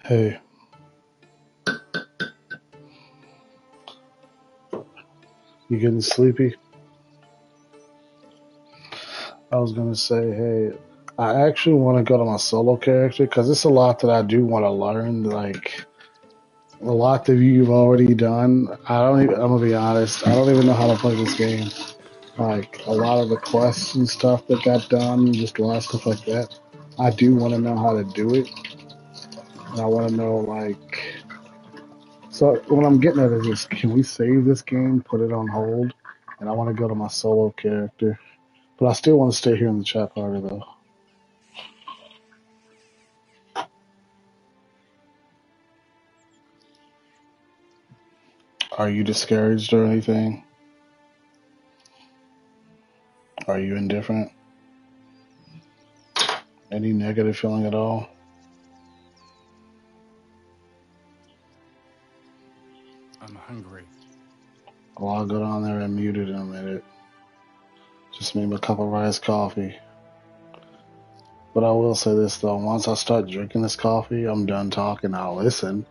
Hey, you getting sleepy? I was gonna say, hey, I actually want to go to my solo character because it's a lot that I do want to learn. Like a lot that you've already done. I don't even. I'm gonna be honest. I don't even know how to play this game. Like a lot of the quests and stuff that got done, just a lot of stuff like that. I do want to know how to do it, and I want to know like. So what I'm getting at is this: can we save this game, put it on hold, and I want to go to my solo character, but I still want to stay here in the chat party though. Are you discouraged or anything? Are you indifferent? Any negative feeling at all? I'm hungry. Well, I'll go down there and mute it in a minute. Just make me a cup of iced coffee. But I will say this though, once I start drinking this coffee, I'm done talking. I'll listen,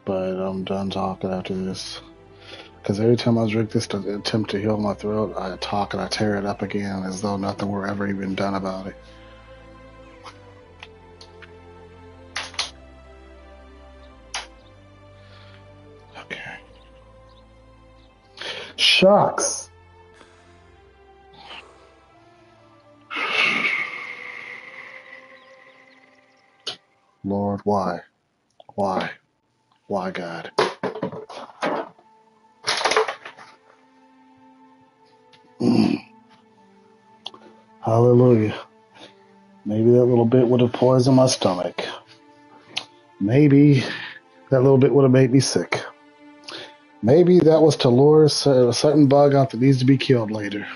but I'm done talking after this. Because every time I drink this to attempt to heal my throat, I talk and I tear it up again as though nothing were ever even done about it. Okay. Shucks! Lord, why? Why? Why, God? Hallelujah. Maybe that little bit would have poisoned my stomach. Maybe that little bit would have made me sick. Maybe that was to lure a certain bug out that needs to be killed later.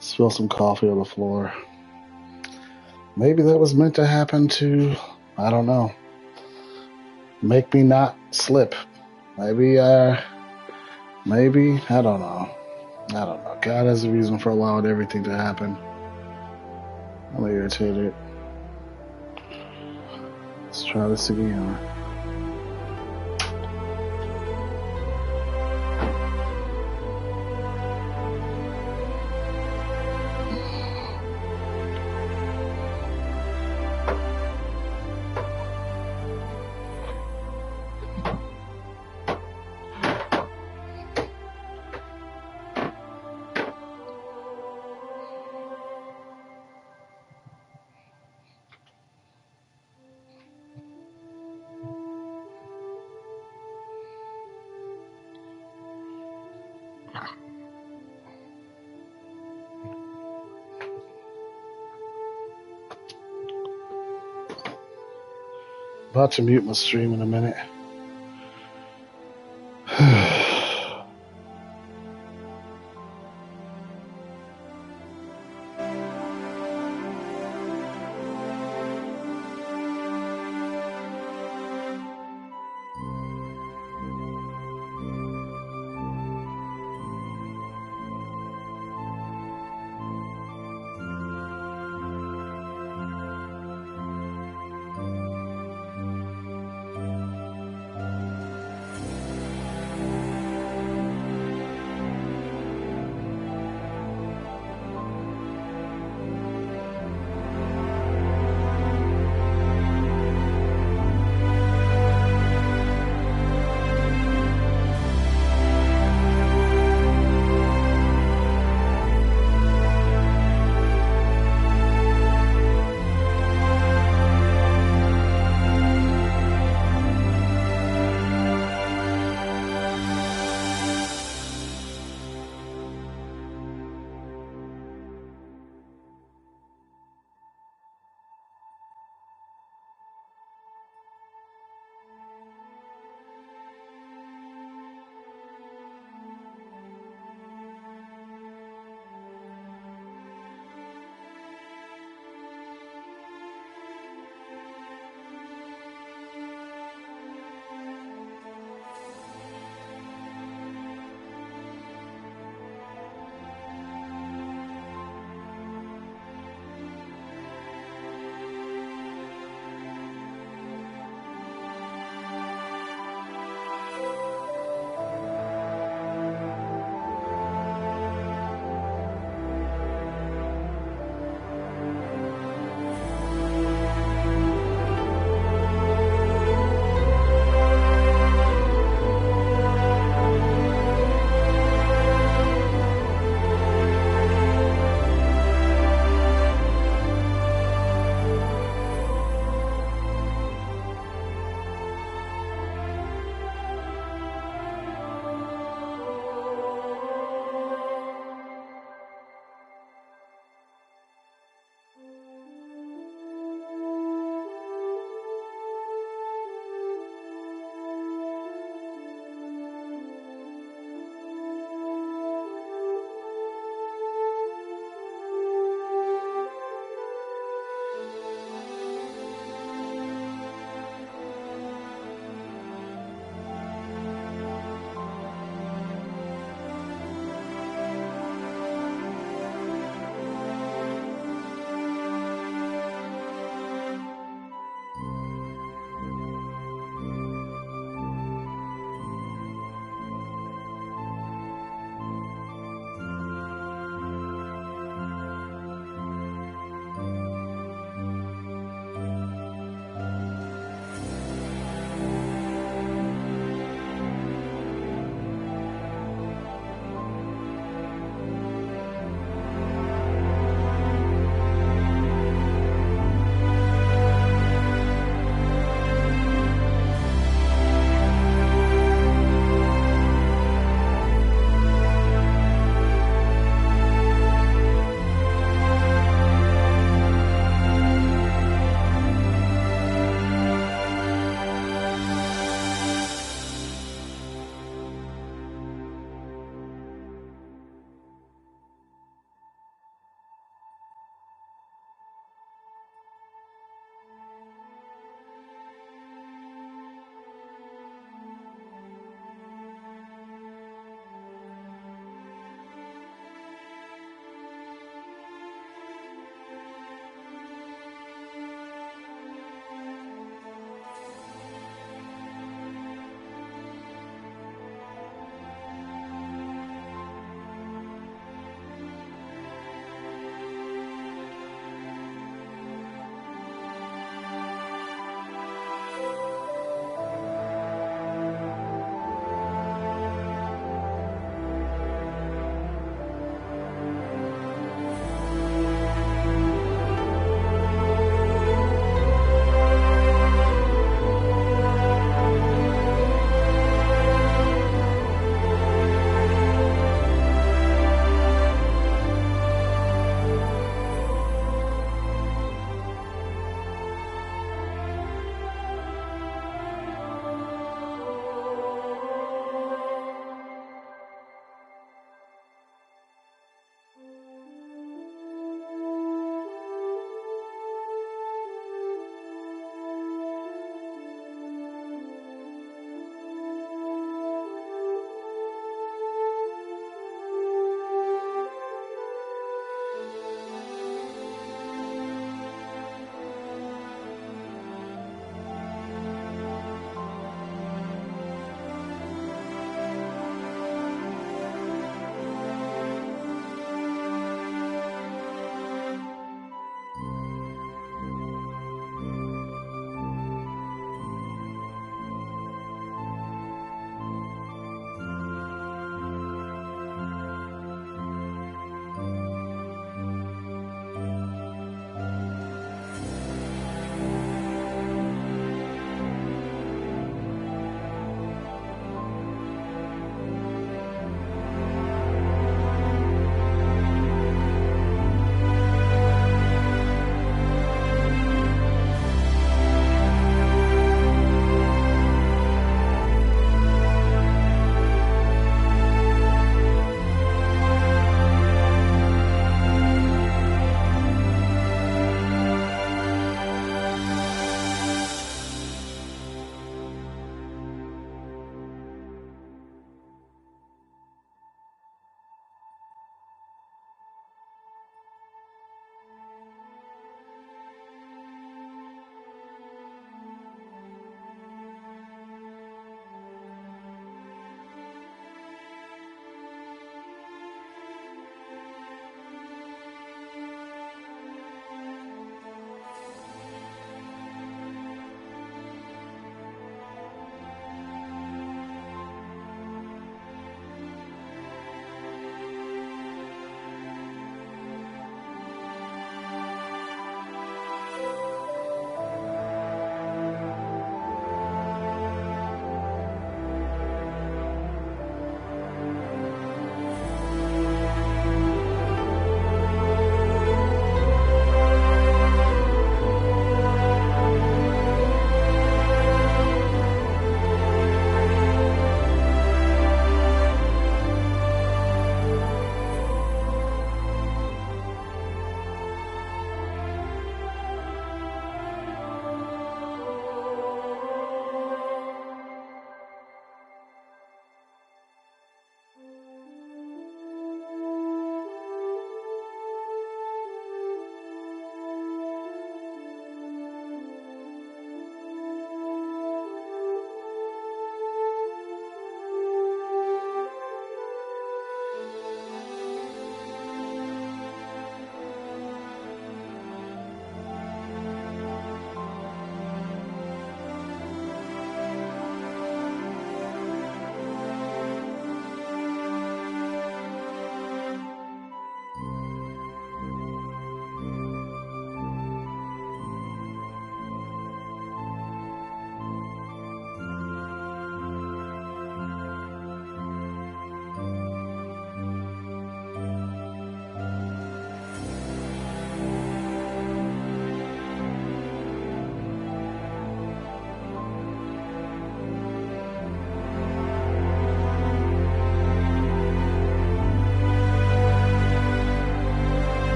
Spill some coffee on the floor. Maybe that was meant to happen to, I don't know, make me not slip. Maybe, I don't know. I don't know. God has a reason for allowing everything to happen. I'm irritated. Let's try this again. About to mute my stream in a minute.